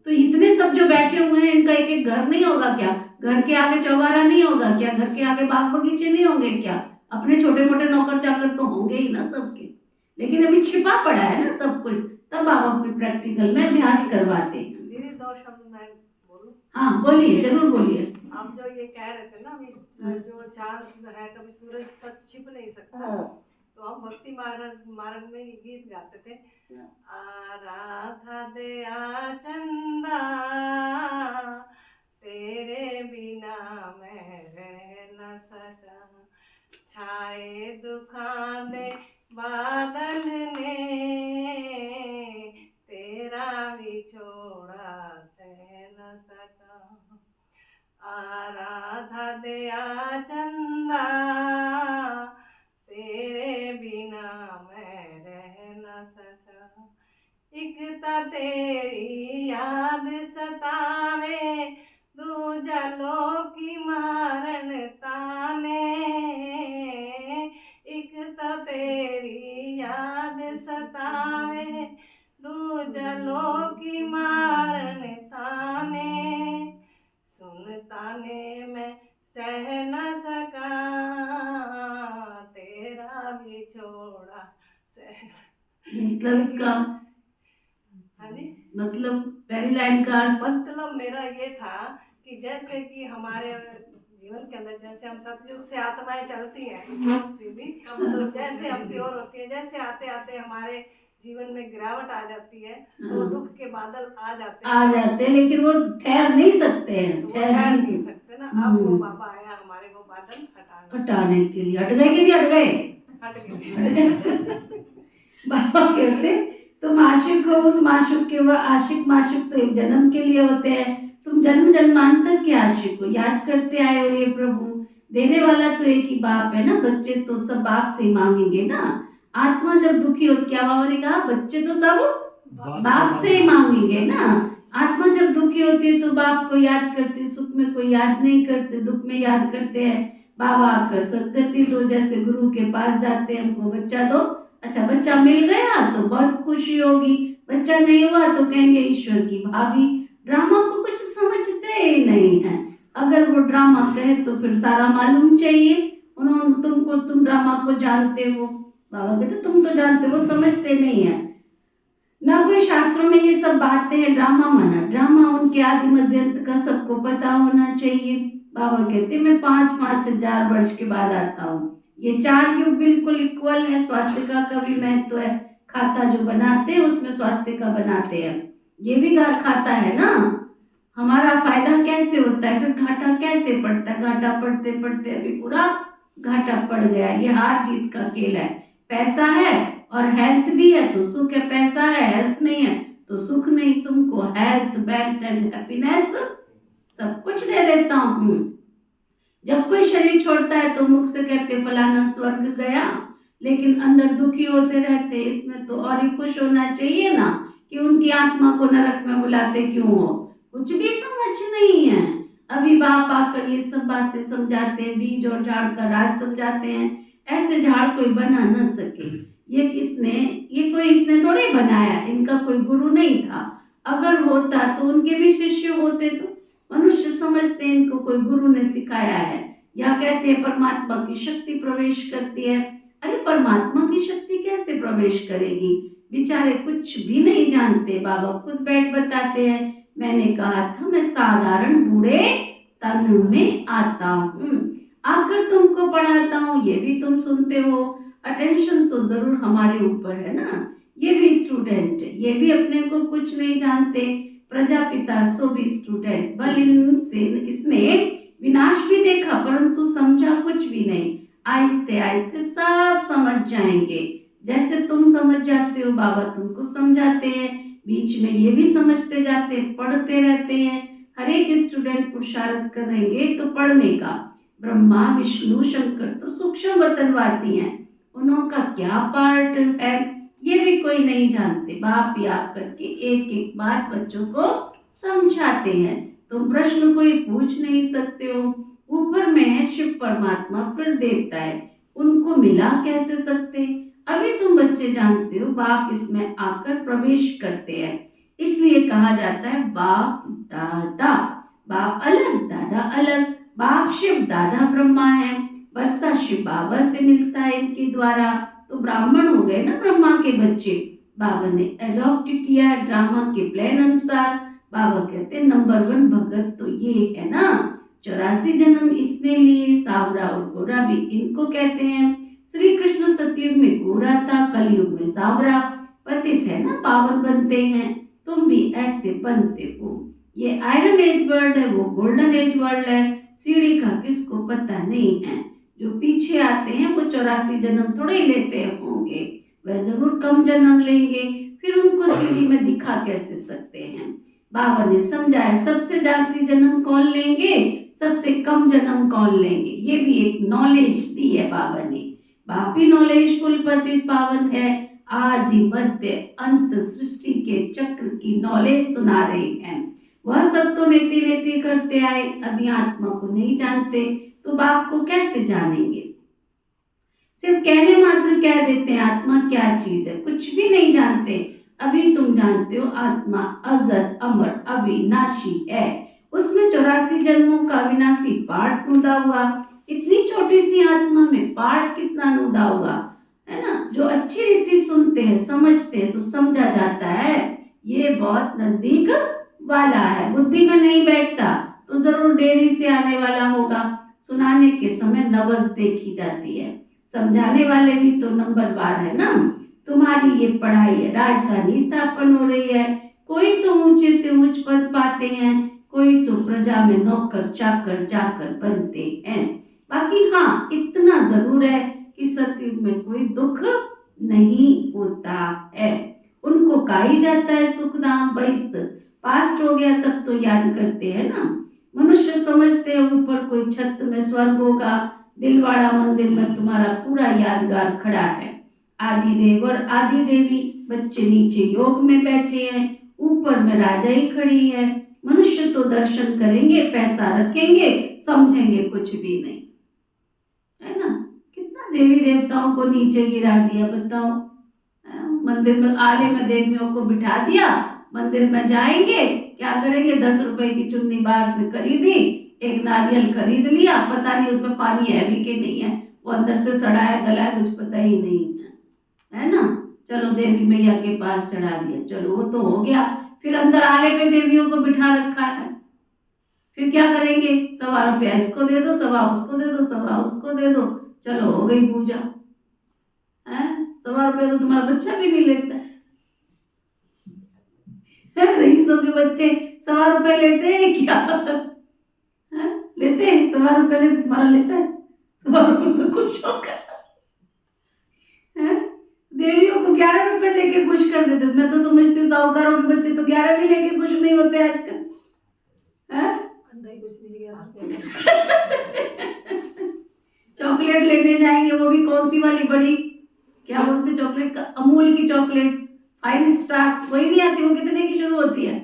तो इतने सब जो बैठे हुए हैं इनका एक एक घर नहीं होगा क्या, घर के आगे चौबारा नहीं होगा क्या, घर के आगे बाग बगीचे नहीं होंगे क्या, अपने छोटे मोटे नौकर चाकर तो होंगे ही ना सबके, लेकिन अभी छिपा पड़ा है ना सब कुछ। तब बाबा फिर प्रैक्टिकल में अभ्यास करवाते हैं। दीदी 2 शब्द मैं बोलूं? हाँ बोलिए, जरूर बोलिए। आप जो ये कह रहे थे ना अभी, जो चांद है कभी सूरज सच छिप नहीं सकता, तो हम भक्ति मार्ग में ये गीत गाते थे, आराधा दया चंदा तेरे बिना मैं रह न सका, छाए दुखांदे बादल ने तेरा बिछोड़ा सह न सका, आराधा दया चंदा तेरे बिना मैं रह न सका, एकता तेरी याद सतावे, दूजा लोकी मारण ताने, एकता तेरी याद सतावे, दूजा लोकी मारण ताने, सुन ताने मैं सह न सका, तेरा बिछोड़ा सह। मतलब इसका मतलब पहली लाइन का मतलब मेरा ये था कि जैसे कि हमारे जीवन के अंदर जैसे हम सतयुग से आत्माएं चलती हैं, तो जैसे हम प्योर होती है, जैसे आते आते हमारे जीवन में गिरावट आ जाती है, तो दुख के बादल आ जाते हैं, लेकिन वो ठहर नहीं सकते हैं, तो ठहर नहीं सकते ना। अब वो बाबा आया हमारे वो बादल हटाने के लिए। हट गए कि नहीं हट गए? हट गए। बाबा कहते तुम आशिक हो उस माशूक के, वह आशिक माशूक तो एक जन्म के लिए होते हैं, तुम जन्म जन्मांतर के आशिक हो, याद करते आए हो ये प्रभु। देने वाला तो एक ही बाप है ना, बच्चे तो सब बाप से ही मांगेंगे ना। आत्मा जब दुखी होती, क्या बाबा ने कहा, बच्चे तो सब बाप से ही मांगेंगे ना। आत्मा जब दुखी होती है तो बाप को याद करती, सुख में कोई याद नहीं करते, दुख में याद करते हैं। बाबा आकर सदगति दो, जैसे गुरु के पास जाते हैं, हमको बच्चा दो। अच्छा बच्चा मिल गया तो बहुत खुशी होगी, बच्चा नहीं हुआ तो कहेंगे ईश्वर की भाभी। ड्रामा को कुछ समझते ही नहीं है। अगर वो ड्रामा कहे तो फिर सारा मालूम चाहिए। उन्होंने तुमको, तुम ड्रामा को जानते हो, बाबा कहते तुम तो जानते हो, समझते नहीं है ना। कोई शास्त्रों में ये सब बातें हैं, ड्रामा माना, ड्रामा उनके आदि मध्य अंत का सबको पता होना चाहिए। बाबा कहते मैं 5,000 वर्ष के बाद आता हूँ। ये 4 युग बिल्कुल इक्वल है, स्वास्थ्य का भी महत्व है। खाता जो बनाते हैं उसमें स्वास्थ्य का बनाते हैं, ये भी खाता है ना। हमारा फायदा कैसे होता है, फिर घाटा कैसे पड़ता है। घाटा पड़ते पड़ते अभी पूरा घाटा पड़ गया। ये हार जीत का खेल है। पैसा है और हेल्थ भी है तो सुख है, पैसा है हेल्थ नहीं है तो सुख नहीं। तुमको हेल्थ, वेल्थ एंड हैप्पीनेस सब कुछ दे देता हूँ। जब कोई शरीर छोड़ता है तो मुख से कहते फलाना स्वर्ग गया, लेकिन अंदर दुखी होते रहते। इसमें तो और ही खुश होना चाहिए ना कि उनकी आत्मा को नरक में बुलाते क्यों हो। कुछ भी समझ नहीं है। अभी बाप आकर ये सब बातें समझाते हैं, बीज और झाड़ का राज समझाते हैं। ऐसे झाड़ कोई बना न सके। ये किसने, ये कोई इसने थोड़ी बनाया, इनका कोई गुरु नहीं था। अगर होता तो उनके भी शिष्य होते। तो मनुष्य समझते हैं इनको कोई गुरु ने सिखाया है, या कहते हैं परमात्मा की शक्ति प्रवेश करती है। अरे परमात्मा की शक्ति कैसे प्रवेश करेगी, बेचारे कुछ भी नहीं जानते। बाबा खुद बैठ बताते हैं, मैंने कहा था मैं साधारण बूढ़े तन में आता हूँ, आकर तुमको पढ़ाता हूँ, ये भी तुम सुनते हो। अटेंशन तो जरूर हमारे ऊपर है ना। ये भी स्टूडेंट, ये भी अपने को कुछ नहीं जानते। प्रजापिता सो भी स्टूडेंट, बल इसने विनाश भी देखा परंतु समझा कुछ भी नहीं। आहिस्ते आहिस्ते सब समझ जाएंगे, जैसे तुम समझ जाते हो। बाबा तुमको समझाते हैं, बीच में ये भी समझते जाते हैं, पढ़ते रहते हैं। हर एक स्टूडेंट पुरुषार्थ करेंगे तो पढ़ने का। ब्रह्मा विष्णु शंकर तो सूक्ष्म वतनवासी हैं, उनका क्या पार्ट है ये भी कोई नहीं जानते। बाप याद करके एक एक बात बच्चों को समझाते हैं। तुम प्रश्न कोई पूछ नहीं सकते हो। ऊपर में है शिव परमात्मा, फिर देवता है, उनको मिला कैसे सकते। अभी तुम बच्चे जानते हो, बाप इसमें आकर प्रवेश करते हैं। इसलिए कहा जाता है बाप दादा। बाप अलग दादा अलग। बाप शिव, दादा ब्रह्मा है। वर्षा शिव बाबा से मिलता है इनके द्वारा, तो ब्राह्मण हो गए ना ब्रह्मा के बच्चे। बाबा ने अडॉप्ट किया है ड्रामा के प्लान अनुसार। बाबा कहते हैं नंबर 1 भगत तो ये है ना, 84 जन्म इसने लिए। सावरा और गोरा भी इनको कहते हैं। श्री कृष्ण सतयुग में गोरा था, कलयुग में सावरा। पतित है ना पावन बनते हैं, तुम भी ऐसे बनते हो। ये आयरन एज वर्ल्ड है, वो गोल्डन एज वर्ल्ड है। सीढ़ी का किसको पता नहीं है। जो पीछे आते हैं वो 84 जन्म थोड़े ही लेते होंगे, वह जरूर कम जन्म लेंगे। फिर उनको सीढ़ी में दिखा कैसे सकते हैं। बाबा ने समझाया सबसे जास्ती जन्म कौन लेंगे, सबसे कम जन्म कौन लेंगे। ये भी एक नॉलेज दी है बाबा ने। बाप ही नॉलेजफुल पतित पावन है। आदि मध्य अंत सृष्टि के चक्र की नॉलेज सुना रहे हैं। वह सब तो नीति नीति करते आए, अभी आत्मा को नहीं जानते तो बाप को कैसे जानेंगे। सिर्फ कहने मात्र कह देते हैं आत्मा क्या चीज है, कुछ भी नहीं जानते। अभी तुम जानते हो आत्मा अजर अमर अविनाशी है। उसमें 84 जन्मों का अविनाशी पार्ट नुदा हुआ। इतनी छोटी सी आत्मा में पार्ट कितना नुदा हुआ है ना। जो अच्छी रीति सुनते हैं समझते हैं तो समझा जाता है ये बहुत नजदीक वाला है। बुद्धि में नहीं बैठता तो जरूर देरी से आने वाला होगा। सुनाने के समय नवज देखी जाती है, समझाने वाले भी तो नंबर 12 है ना। तुम्हारी ये पढ़ाई है, राजधानी स्थापन हो रही है। कोई तो ऊंचे से ऊंच पद पाते हैं, कोई तो प्रजा में नौकर चाकर जाकर बनते हैं। बाकी हाँ इतना जरूर है कि सतयुग में कोई दुख नहीं होता है। उनको गाई जाता है सुखधाम बहिस्त, पास्ट हो गया तब तो याद करते हैं ना। मनुष्य समझते हैं ऊपर कोई छत में स्वर्ग होगा, दिलवाड़ा मंदिर में तुम्हारा पूरा यादगार खड़ा है। आदिदेव और आदि देवी बच्चे नीचे योग में बैठे हैं, ऊपर में राजाई खड़ी है। मनुष्य तो दर्शन करेंगे, पैसा रखेंगे, समझेंगे कुछ भी नहीं, है ना। कितना देवी देवताओं को नीचे गिरा दिया बताओ। मंदिर में आले में देवियों को बिठा दिया, मंदिर में जाएंगे, क्या करेंगे, 10 रुपए की चुन्नी बाहर से खरीदी, एक नारियल खरीद लिया, पता नहीं उसमें पानी है भी कि नहीं है, वो अंदर से सड़ा है गला है कुछ पता ही नहीं है ना। चलो देवी मैया के पास चढ़ा दिया, चलो वो तो हो गया। फिर अंदर आले पे देवियों को बिठा रखा है, फिर क्या करेंगे, 1.25 रुपया इसको दे दो, 1.25 उसको दे दो, 1.25 उसको दे दो, चलो हो गई पूजा। है 1.25 रुपया तो तुम्हारा बच्चा भी नहीं लेता है। रईसों के बच्चे 1.25 रुपये लेते हैं क्या? है? लेते हैं 1.25 रुपये लेते, तुम्हारा लेता है 1.25 रुपये में खुश होकर? देवियों को 11 रुपए देके खुश कर देते। मैं तो समझती हूँ साहूकारों के बच्चे तो 11 भी लेके खुश नहीं होते आजकल। चॉकलेट लेने जाएंगे, वो भी कौन सी वाली बड़ी, क्या बोलते चॉकलेट का, अमूल की चॉकलेट 5 स्टार, वही नहीं आती, वो कितने की शुरू होती है?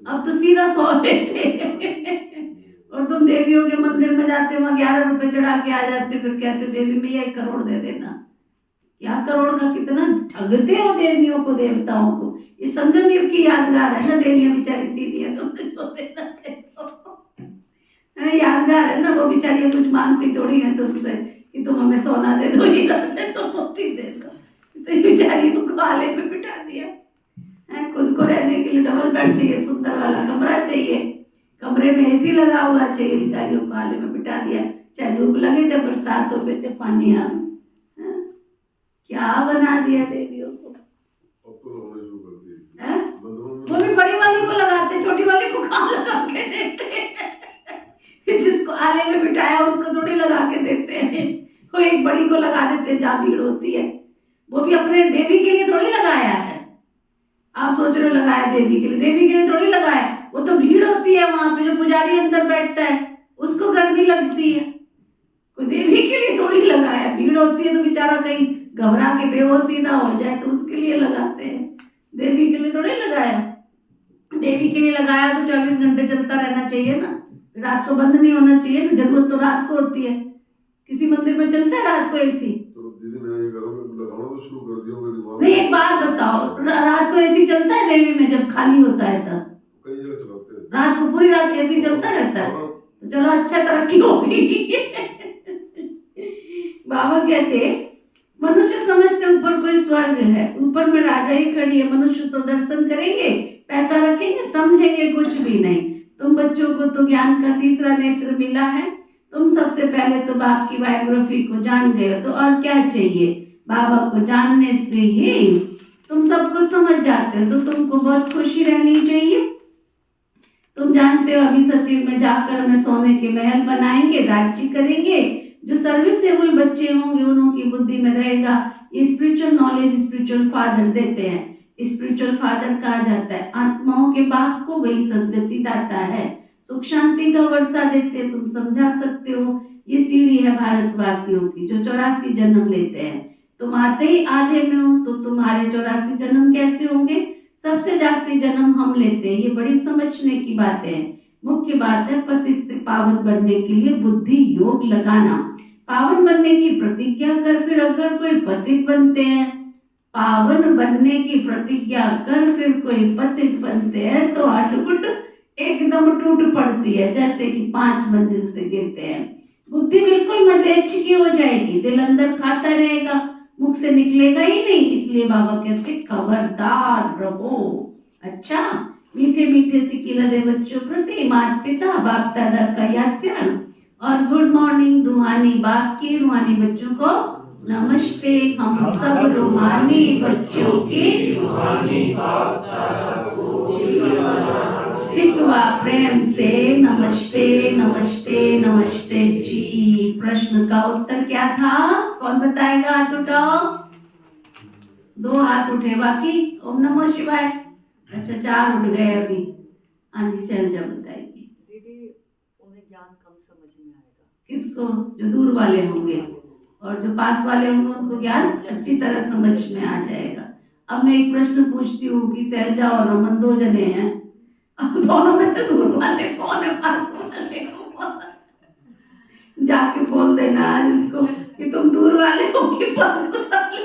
अब तो सीधा 100 लेते हैं। और तुम देवियों के मंदिर में जाते हो, वहाँ 11 रुपए चढ़ा के आ जाते, फिर कहते देवी मैया 1 करोड़ दे देना। क्या करोड़ का, कितना ठगते हो देवियों को देवताओं को। ये संगम युग की यादगार है ना, देवियां बेचारी सीधी है, तुमने जो देना दे दो। यादगार है ना, वो बेचारियां कुछ मांगती थोड़ी है तुमसे कि तुम हमें सोना दे दो, हीरा दे दो, मोती दे दो। तो बेचारी को आले में बिठा दिया है। खुद को रहने के लिए डबल बेड चाहिए, सुंदर वाला कमरा चाहिए, कमरे में एसी लगा हुआ चाहिए, बेचारियों को आले में बिठा दिया, चाहे धूप लगे चाहे बरसात हो चाहे पानी आवे। क्या बना दिया देवियों को। वो भी बड़ी वाली को लगाते, छोटी वाली को कहाँ लगा के देते हैं? जिसको आले में बिठाया उसको थोड़ी लगा के देते हैं, वो एक बड़ी को लगा देते हैं जहाँ भीड़ होती है। वो भी अपने देवी के लिए थोड़ी लगाया है। आप सोच रहे हो लगाया देवी के लिए, देवी के लिए थोड़ी लगाया, वो तो भीड़ होती है वहां पे, जो पुजारी अंदर बैठता है उसको गर्मी लगती है। कोई देवी के लिए थोड़ी लगाया, भीड़ होती है तो बेचारा कहीं घबरा के बेहोशी ना हो जाए तो उसके लिए लगाते हैं, देवी के लिए थोड़ी लगाया। देवी के लिए लगाया तो 24 घंटे चलता रहना चाहिए ना, रात को बंद नहीं होना चाहिए ना, जरूरत तो रात को होती है। किसी मंदिर में चलता है रात को एसी? नहीं, एक बात बताओ, रात को एसी चलता है देवी में जब खाली होता है तब? रात को पूरी रात एसी चलता रहता है, तो चलो अच्छा तरक्की होगी। बाबा कहते मनुष्य समझते ऊपर कोई स्वर्ग है, ऊपर में राजाई खड़ी है, मनुष्य तो दर्शन करेंगे, पैसा रखेंगे, समझेंगे कुछ भी नहीं। तुम बच्चों को तो ज्ञान का तीसरा नेत्र मिला है, तुम सबसे पहले तो बाप की बायोग्राफी को जान गए हो, तो और क्या चाहिए। बाबा को जानने से ही तुम सबको समझ जाते हो, तो तुमको बहुत खुशी रहनी चाहिए। तुम जानते हो अभी सतयुग में जाकर हमें सोने के महल बनाएंगे, राज्य करेंगे। जो सर्विसेबल बच्चे होंगे उनकी बुद्धि में रहेगा। ये स्पिरिचुअल नॉलेज स्पिरिचुअल फादर देते हैं। स्पिरिचुअल फादर कहा जाता है आत्माओं के बाप को, वही सदगति दाता है, सुख शांति का वर्षा देते। तुम समझा सकते हो ये सीढ़ी है भारतवासियों की, जो 84 जन्म लेते हैं। तुम आते ही आधे में हो, तो तुम्हारे 84 जन्म कैसे होंगे? सबसे जास्ती जन्म हम लेते हैं। ये बड़ी समझने की बातें हैं। मुख्य बात है पतित से पावन बनने के लिए बुद्धि योग लगाना। पावन बनने की प्रतिज्ञा कर, फिर अगर कोई पतित बनते हैं, पावन बनने की प्रतिज्ञा कर फिर कोई पतित बनते हैं, तो अटपुट एकदम टूट पड़ती है, जैसे कि 5 मंजिल से गिरते हैं। बुद्धि बिल्कुल मलेच्छ की हो जाएगी, दिल अंदर खाता रहेगा, मुख से निकलेगा ही नहीं। इसलिए बाबा कहते खबरदार रहो। अच्छा, मीठे मीठे सिकिलदे बच्चों प्रति माता पिता बाप दादा का याद प्यार और गुड मॉर्निंग। रूहानी बाप की रूहानी बच्चों को नमस्ते। हम सब रूहानी बच्चों की रूहानी बाप दादा को सिकवा प्रेम से नमस्ते नमस्ते नमस्ते जी। प्रश्न प्रश्न का उत्तर क्या था? कौन बताएगा? हाथ उठाओ। 2 हाथ उठे, बाकी ओम नमो शिवाय। अच्छा 4 उठ गए अभी। हाँ जी शैलजा बताएगी। दीदी उन्हें ज्ञान कम समझ में आएगा। किसको? जो दूर वाले होंगे, और जो पास वाले होंगे उनको ज्ञान अच्छी तरह समझ में आ जाएगा। अब मैं एक प्रश्न पूछती हूँ कि शैलजा और रमन 2 जने हैं, अब दोनों में से दूर वाले कौन है, पास वाले कौन है? जाके बोल देना इसको कि तुम दूर वाले हो कि पास वाले।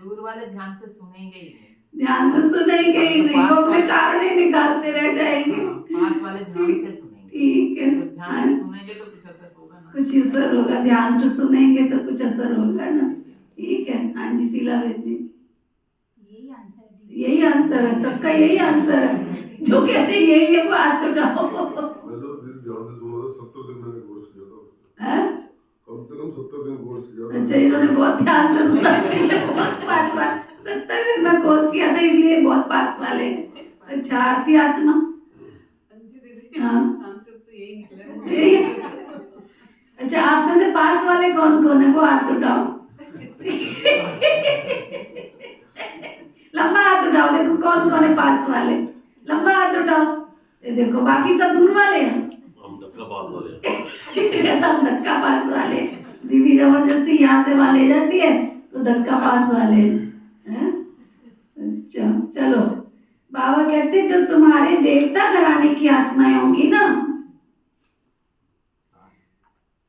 दूर वाले ध्यान से सुनेंगे ही नहीं, ध्यान से सुनेंगे ही नहीं, वो अपने कारण ही निकालते रह जाएंगे। पास वाले ध्यान से सुनेंगे। ठीक है, तो ध्यान से सुनेंगे तो कुछ असर होगा ना, कुछ असर होगा। ध्यान से सुनेंगे तो कुछ असर होगा ना। ठीक है। हाँ जी शीला बहन जी, यही आंसर है सबका, यही आंसर है। जो कहते हैं यही है वो हाथ उठाओ। मैं तो दीदी ध्यान से सुना था, 70 दिन मैंने कोर्स किया था। हैं? कम से कम 70 दिन कोर्स किया था। अच्छा इन्होंने बहुत ध्यान से सुना, बहुत पास वाले। 70 दिन में कोर्स किया था इसलिए बहुत पास वाले। अच्छा आरती आत्मा, हाँ आंसर तो यही निकला। यही है। अच्छा आप में से पास वाले कौन कौन है वो हाथ उठाओ। लंबा हाथ उठाओ, देखो कौन कौन है पास वाले, लंबा हाथ उठाओ। ये देखो बाकी सब दूर वाले हैं। हम धक्का पास वाले हैं। हम धक्का पास वाले। दीदी जबरदस्ती यहाँ से वहाँ ले जाती है तो धक्का पास वाले हैं। अच्छा चलो, बाबा कहते जो तुम्हारे देवता घराने की आत्माएं होंगी ना,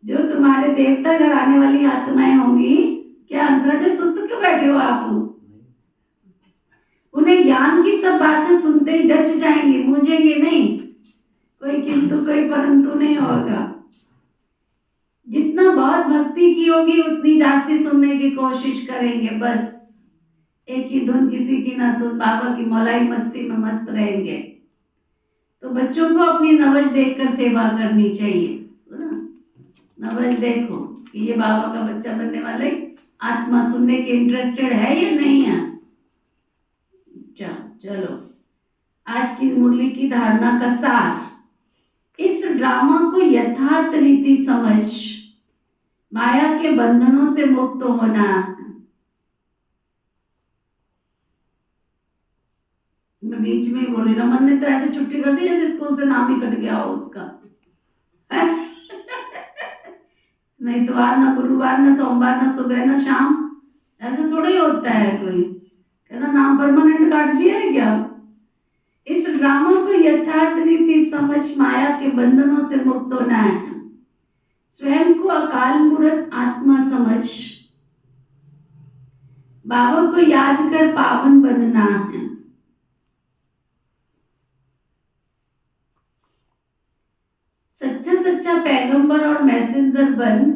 जो तुम्हारे देवता घराने वाली आत्माएं होंगी, क्या आंसर है? सुस्त क्यों बैठे हो आप लोग? उन्हें ज्ञान की सब बातें सुनते ही जच जाएंगे, मूंझेंगे नहीं, कोई किंतु कोई परंतु नहीं होगा। जितना बहुत भक्ति की होगी उतनी जास्ती सुनने की कोशिश करेंगे, बस एक ही धुन किसी की ना सुन, बाबा की मौलाई मस्ती में मस्त रहेंगे। तो बच्चों को अपनी नवज देखकर सेवा करनी चाहिए ना। नवज देखो कि ये बाबा का बच्चा बनने वाला है, आत्मा सुनने के इंटरेस्टेड है या नहीं है। चलो आज की मुरली की धारणा का सार, इस ड्रामा को यथार्थ रीति समझ माया के बंधनों से मुक्त होना। मैं बीच में ही बोल रही, रमन ने तो ऐसे छुट्टी कर दी जैसे स्कूल से नाम ही कट गया हो उसका। नहीं तो आज ना गुरुवार ना सोमवार ना सुबह ना शाम, ऐसा थोड़ा ही होता है। कोई कहना नाम परमानेंट काट दिया है क्या? इस ड्रामा को यथार्थ रीति समझ माया के बंधनों से मुक्त होना है। स्वयं को अकाल मूर्त आत्मा समझ बाबा को याद कर पावन बनना है। सच्चा सच्चा पैगंबर और मैसेंजर बन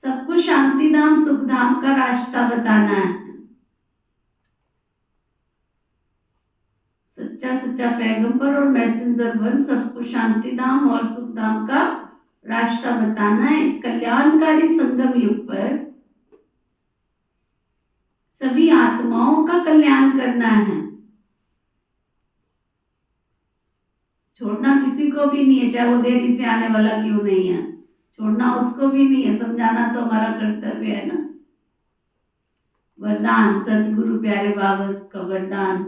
सबको शांति धाम सुख धाम का रास्ता बताना है। सच्चा सच्चा पैगंबर और मैसेंजर बन सबको शांति धाम और सुख धाम का रास्ता बताना है। इस कल्याणकारी संगम युग पर सभी आत्माओं का कल्याण करना है। छोड़ना किसी को भी नहीं है, चाहे वो देरी से आने वाला क्यों नहीं है, छोड़ना उसको भी नहीं है। समझाना तो हमारा कर्तव्य है ना। वरदान सतगुरु प्यारे बाबा का वरदान,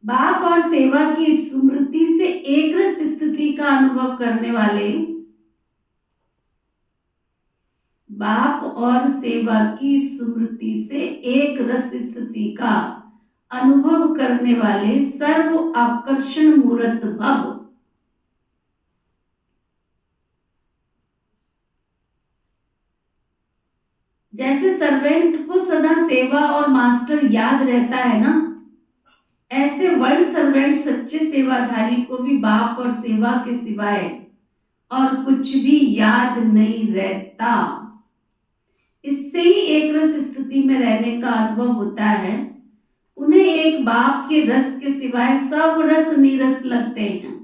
बाप और सेवा की स्मृति से एक रस स्थिति का अनुभव करने वाले, बाप और सेवा की स्मृति से एक रस स्थिति का अनुभव करने वाले सर्व आकर्षण मूर्त भव। जैसे सर्वेंट को सदा सेवा और मास्टर याद रहता है ना, ऐसे वर्ल्ड सर्वेंट सच्चे सेवाधारी को भी बाप और सेवा के सिवाय और कुछ भी याद नहीं रहता। इससे ही एक रस स्थिति में रहने का अनुभव होता है। उन्हें एक बाप के रस के सिवाय सब रस नीरस लगते हैं।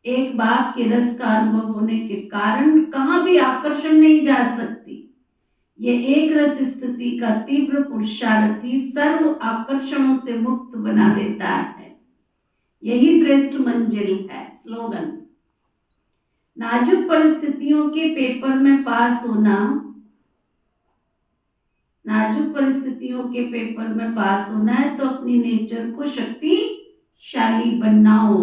एक बाप के रस का अनुभव होने के कारण कहाँ भी आकर्षण नहीं जा सकती। ये एक रस स्थिति का तीव्र पुरुषार्थी सर्व आकर्षणों से मुक्त बना देता है। यही श्रेष्ठ मंजिल है। स्लोगन नाजुक परिस्थितियों के पेपर में पास होना, नाजुक परिस्थितियों के पेपर में पास होना है तो अपनी नेचर को शक्तिशाली बनाओ।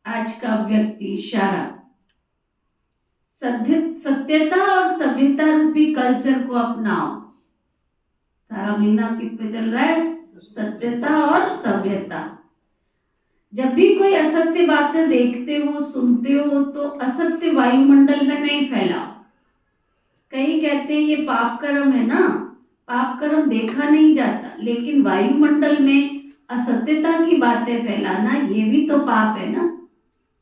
आज का व्यक्ति इशारा, सत्यता और सभ्यता रूपी कल्चर को अपनाओ। सारा महीना किस पे चल रहा है? सत्यता और सभ्यता। जब भी कोई असत्य बातें देखते हो, सुनते हो, तो असत्य वायुमंडल में नहीं फैलाओ। कई कहते हैं ये पाप कर्म है ना, पाप कर्म देखा नहीं जाता, लेकिन वायुमंडल में असत्यता की बातें फैलाना ये भी तो पाप है ना।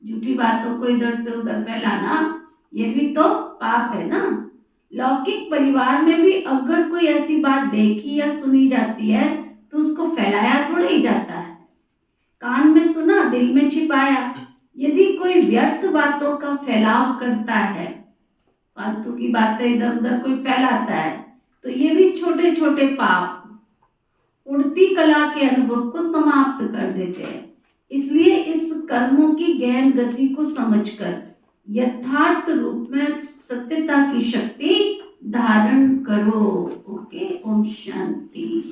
झूठी बातों को इधर से उधर फैलाना ये भी तो पाप है ना। लौकिक परिवार में भी अगर कोई ऐसी बात देखी या सुनी जाती है तो उसको फैलाया थोड़ा ही जाता है। कान में सुना, दिल में छिपाया। यदि कोई व्यर्थ बातों का फैलाव करता है, फालतू की बातें इधर उधर कोई फैलाता है, तो ये भी छोटे छोटे पाप उड़ती कला के अनुभव को समाप्त कर देते हैं। इसलिए इस कर्मों की गहन गति को समझकर यथार्थ रूप में सत्यता की शक्ति धारण करो। ओके, ओम शांति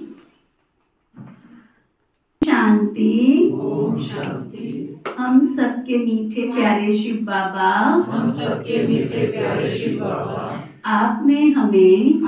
शांति। ओम शांति। हम सबके मीठे प्यारे शिव बाबा, हम सबके मीठे प्यारे शिव बाबा, आपने हमें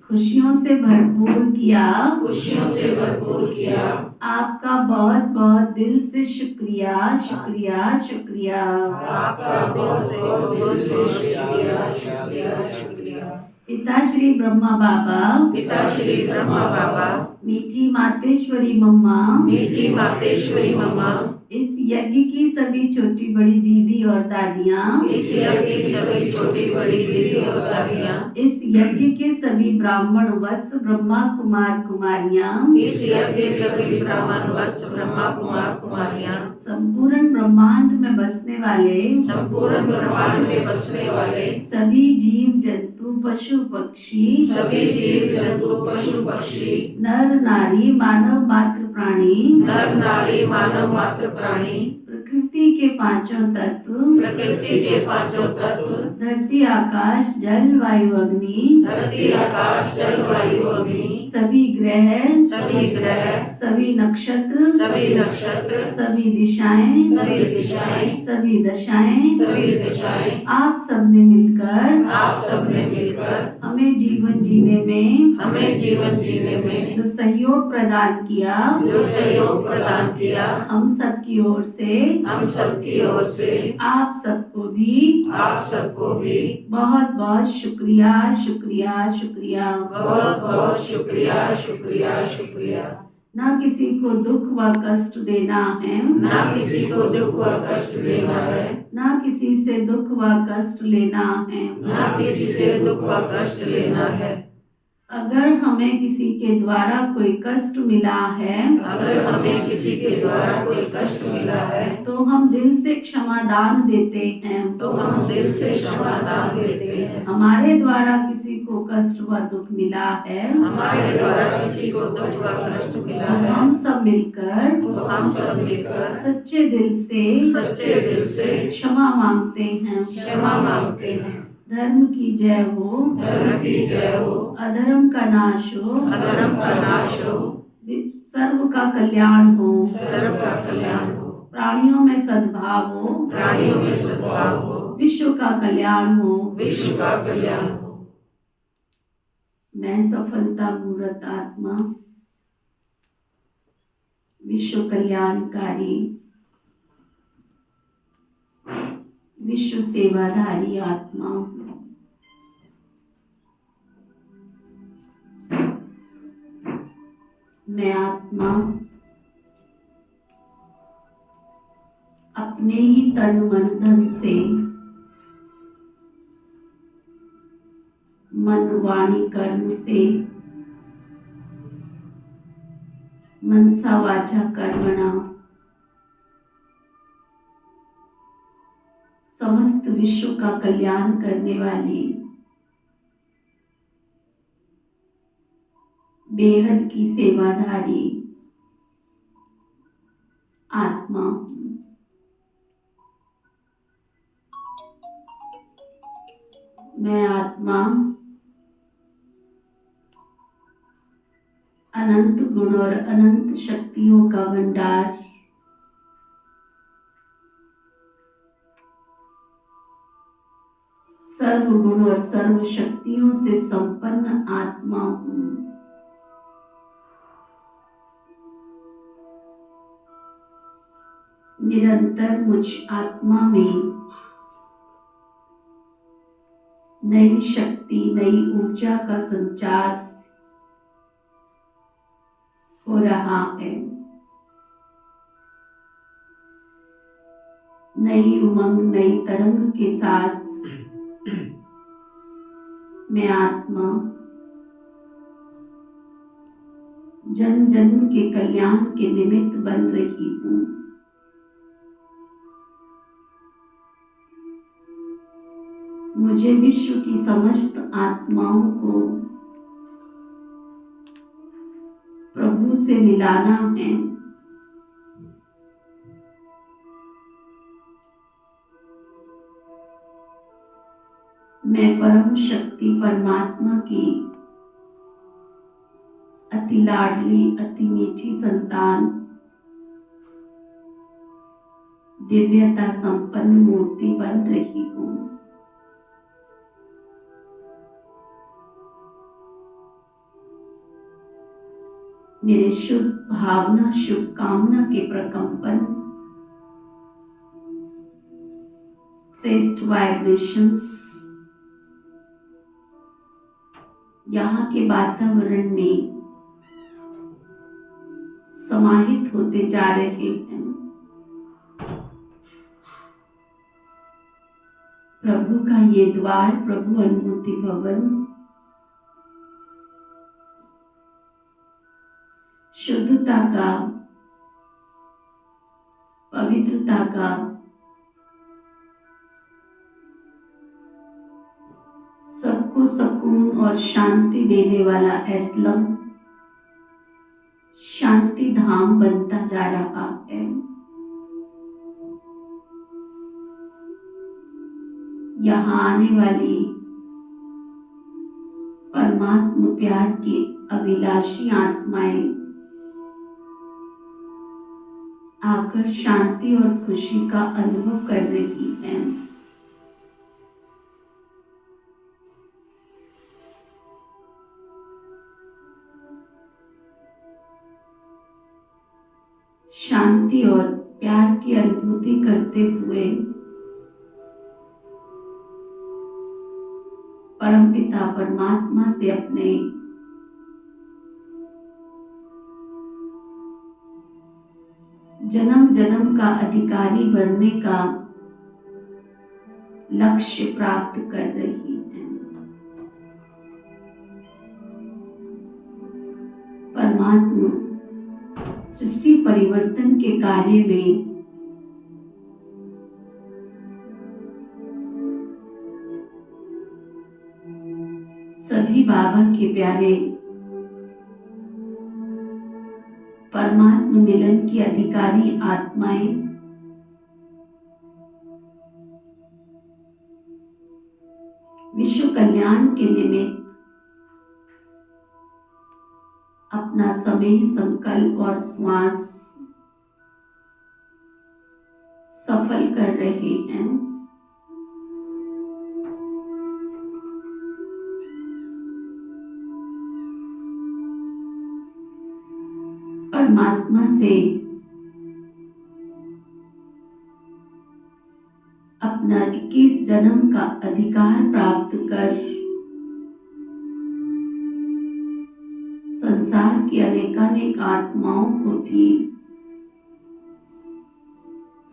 खुशियों से भरपूर किया। खुशियों से भरपूर किया। आपका बहुत बहुत दिल से शुक्रिया, शुक्रिया, शुक्रिया। आपका बहुत बहुत दिल से शुक्रिया, शुक्रिया, शुक्रिया। पिता श्री ब्रह्मा बाबा, पिता श्री ब्रह्मा बाबा, मीठी मातेश्वरी मम्मा, मीठी मातेश्वरी मम्मा, इस यज्ञ की सभी छोटी बड़ी दीदी और दादियाँ, इस यज्ञ की सभी छोटी बड़ी दीदी और दादियाँ, इस यज्ञ के सभी ब्राह्मण वत्स ब्रह्मा कुमार कुमारियाँ, इस यज्ञ के सभी ब्राह्मण वत्स ब्रह्मा कुमार कुमारियाँ, संपूर्ण ब्रह्मांड में बसने वाले, संपूर्ण ब्रह्मांड में बसने वाले सभी जीव जंतु पशु पक्षी, सभी जीव जंतु पशु पक्षी, नर नारी मानव मात्र प्राणी, नर नारी मानव मात्र प्राणी, प्रकृति के पांचों तत्व, प्रकृति के पांचों तत्व, धरती आकाश जल वायु अग्नि, धरती आकाश जल वायु अग्नि, सभी ग्रह, सभी नक्षत्र, सभी दिशाएं, सभी दशाएं, आप सबने मिलकर हमें जीवन जीने में जो सहयोग प्रदान किया, हम सबकी ओर से आप सबको भी बहुत बहुत शुक्रिया, शुक्रिया, शुक्रिया। शुक्रिया, शुक्रिया। ना किसी को दुख व कष्ट देना है, ना किसी को दुख व कष्ट देना है, ना किसी से दुख व कष्ट लेना है, ना किसी से दुख व कष्ट लेना है। अगर हमें किसी के द्वारा कोई कष्ट मिला है, अगर हमें किसी के द्वारा कोई कष्ट मिला है, तो हम दिल से क्षमादान देते हैं, तो हम दिल से क्षमादान देते हैं। हमारे द्वारा किसी को कष्ट व दुख मिला है, हमारे द्वारा किसी को दुख व कष्ट मिला तो है, हम सब मिलकर सच्चे दिल से क्षमा मांगते हैं। क्षमा मांगते हैं। धर्म की जय हो, अधर्म का नाश हो, सर्व का कल्याण हो, प्राणियों में सद्भाव हो, विश्व का कल्याण हो। मैं सफलता मूर्त आत्मा, विश्व कल्याणकारी, विश्व सेवाधारी आत्मा हूँ। मैं आत्मा अपने ही तन मन धन से, मन वाणी कर्म से, मनसा वाचा कर्मणा समस्त विश्व का कल्याण करने वाली बेहद की सेवाधारी आत्मा हूँ। मैं आत्मा अनंत गुण और अनंत शक्तियों का भंडार, सर्व गुण और सर्व शक्तियों से संपन्न आत्मा हूँ। निरंतर मुझ आत्मा में नई शक्ति, नई ऊर्जा का संचार हो रहा है। नई उमंग, नई तरंग के साथ मैं आत्मा जन जन के कल्याण के निमित्त बन रही हूँ। मुझे विश्व की समस्त आत्माओं को प्रभु से मिलाना है। मैं परम शक्ति परमात्मा की अति लाडली, अति मीठी संतान, दिव्यता संपन्न मूर्ति बन रही हूँ। मेरे शुभ भावना, शुभकामना के प्रकंपन, श्रेष्ठ वाइब्रेशंस यहाँ के वातावरण में समाहित होते जा रहे हैं। प्रभु का ये द्वार, प्रभु अनुभूति भवन, शुद्धता का, पवित्रता का, सबको सुकून और शांति देने वाला एस्लम, शांति धाम बनता जा रहा है। यहाँ आने वाली परमात्मा प्यार की अभिलाषी आत्माएं आकर शांति और खुशी का अनुभव कर रही हैं। शांति और प्यार की अनुभूति करते हुए परमपिता परमात्मा से अपने जन्म जन्म का अधिकारी बनने का लक्ष्य प्राप्त कर रही हैं। परमात्मा सृष्टि परिवर्तन के कार्य में सभी बाबा के प्यारे परमात्मा मिलन की अधिकारी आत्माएं विश्व कल्याण के निमित्त अपना समय, संकल्प और श्वास सफल कर रहे हैं। परमात्मा से अपना 21 जन्म का अधिकार प्राप्त कर संसार की अनेकानेक आत्माओं को भी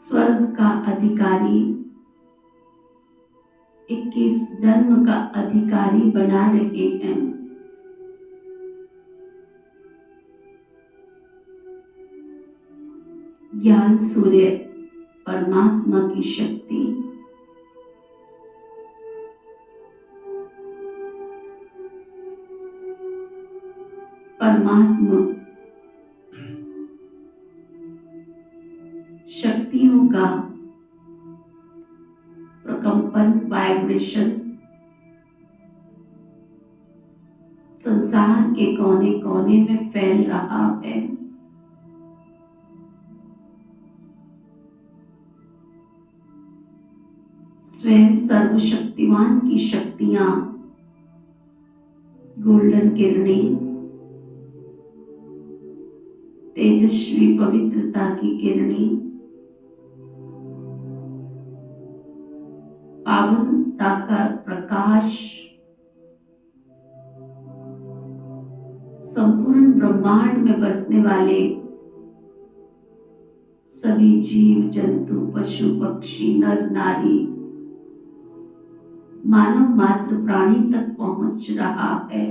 स्वर्ग का अधिकारी, 21 जन्म का अधिकारी बना रहे हैं। ज्ञान सूर्य परमात्मा की शक्ति परमात्मा शक्तियों का प्रकंपन, वाइब्रेशन संसार के कोने कोने में फैल रहा है। स्वयं सर्वशक्तिमान की शक्तियां, गोल्डन किरणें, तेजस्वी पवित्रता की किरणें, पावनता का प्रकाश संपूर्ण ब्रह्मांड में बसने वाले सभी जीव जंतु, पशु पक्षी, नर नारी, मानव मात्र प्राणी तक पहुंच रहा है।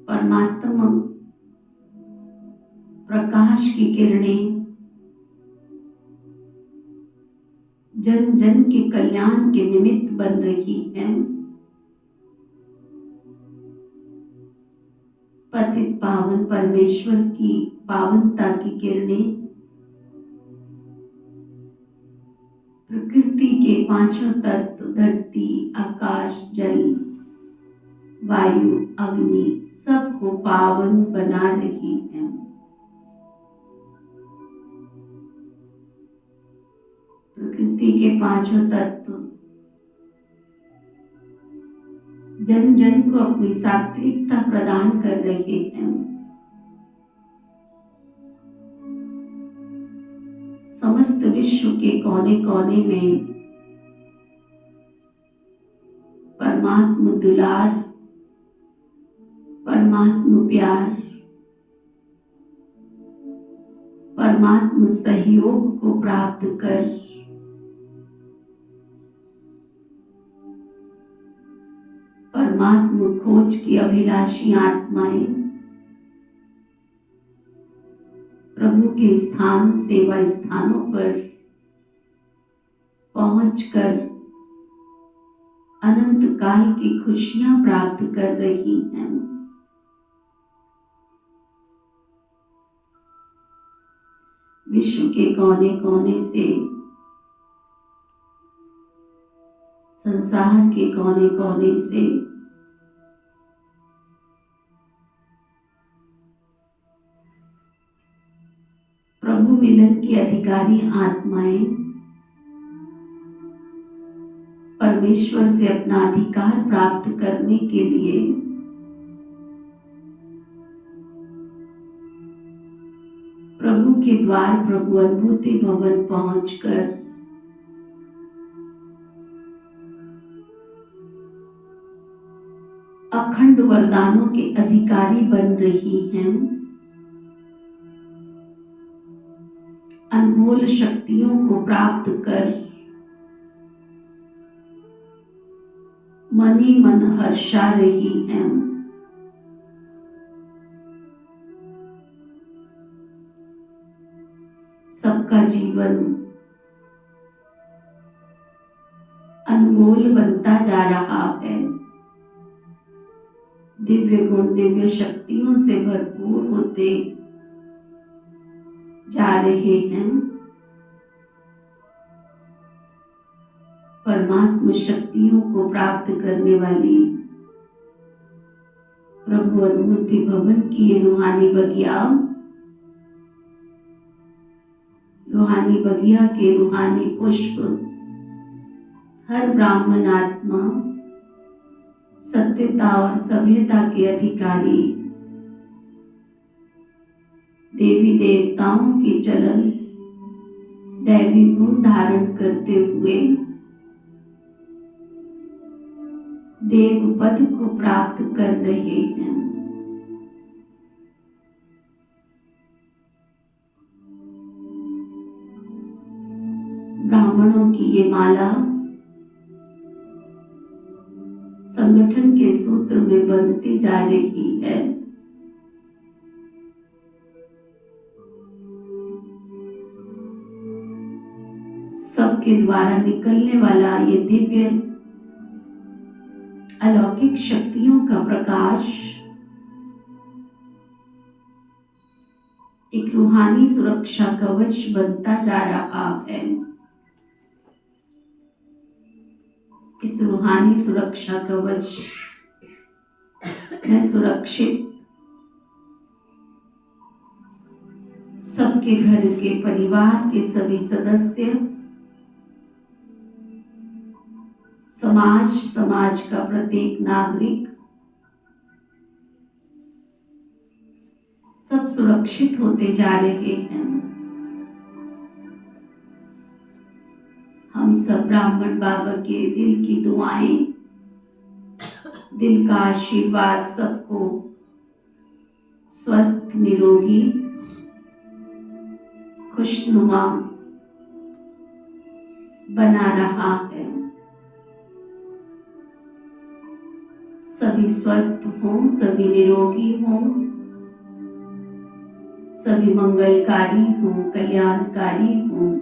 परमात्मा प्रकाश की किरणें जन जन के कल्याण के निमित्त बन रही हैं। पतित पावन परमेश्वर की पावनता की किरणें प्रकृति के पांचों तत्व, धरती, आकाश, जल, वायु, अग्नि, सबको पावन बना रही है। प्रकृति के पांचों तत्व जन जन को अपनी सात्विकता प्रदान कर रहे हैं। समस्त विश्व के कोने कोने में परमात्मा दुलार, परमात्मा प्यार, परमात्मा सहयोग को प्राप्त कर परमात्मा खोज की अभिलाषी आत्माएं प्रभु के स्थान, सेवा स्थानों पर पहुंचकर अनंत काल की खुशियां प्राप्त कर रही हैं। विश्व के कोने कोने से, संसार के कोने कोने से प्रभु मिलन की अधिकारी आत्माएं परमेश्वर से अपना अधिकार प्राप्त करने के लिए प्रभु के द्वार, प्रभु अनुभूति भवन पहुंचकर अखंड वरदानों के अधिकारी बन रही हैं। अनमोल शक्तियों को प्राप्त कर मन ही मन हर्षा रही हैं। सबका जीवन अनमोल बनता जा रहा है। दिव्य गुण, दिव्य शक्तियों से भरपूर होते जा रहे हैं। परमात्मा शक्तियों को प्राप्त करने वाली प्रभु अनुभूति भवन की ये रूहानी बगिया के रूहानी पुष्प हर ब्राह्मण आत्मा, सत्यता और सभ्यता के अधिकारी, देवी देवताओं के चलन, दैवी गुण धारण करते हुए देव पद को प्राप्त कर रहे हैं। ब्राह्मणों की ये माला संगठन के सूत्र में बंधती जा रही है। सबके द्वारा निकलने वाला ये दिव्य अलौकिक शक्तियों का प्रकाश एक रूहानी सुरक्षा कवच बनता जा रहा है। इस रूहानी सुरक्षा कवच में सुरक्षित सबके घर के परिवार के सभी सदस्य, समाज का प्रत्येक नागरिक सब सुरक्षित होते जा रहे हैं। हम सब ब्राह्मण बाबा के दिल की दुआएं, दिल का आशीर्वाद सबको स्वस्थ, निरोगी, खुशनुमा बना रहा है। सभी स्वस्थ हों, सभी निरोगी हों, सभी मंगलकारी हों, कल्याणकारी हों,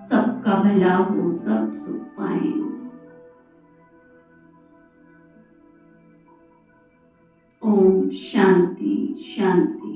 सबका भला हो, सब सुख पाएं। ओम शांति शांति।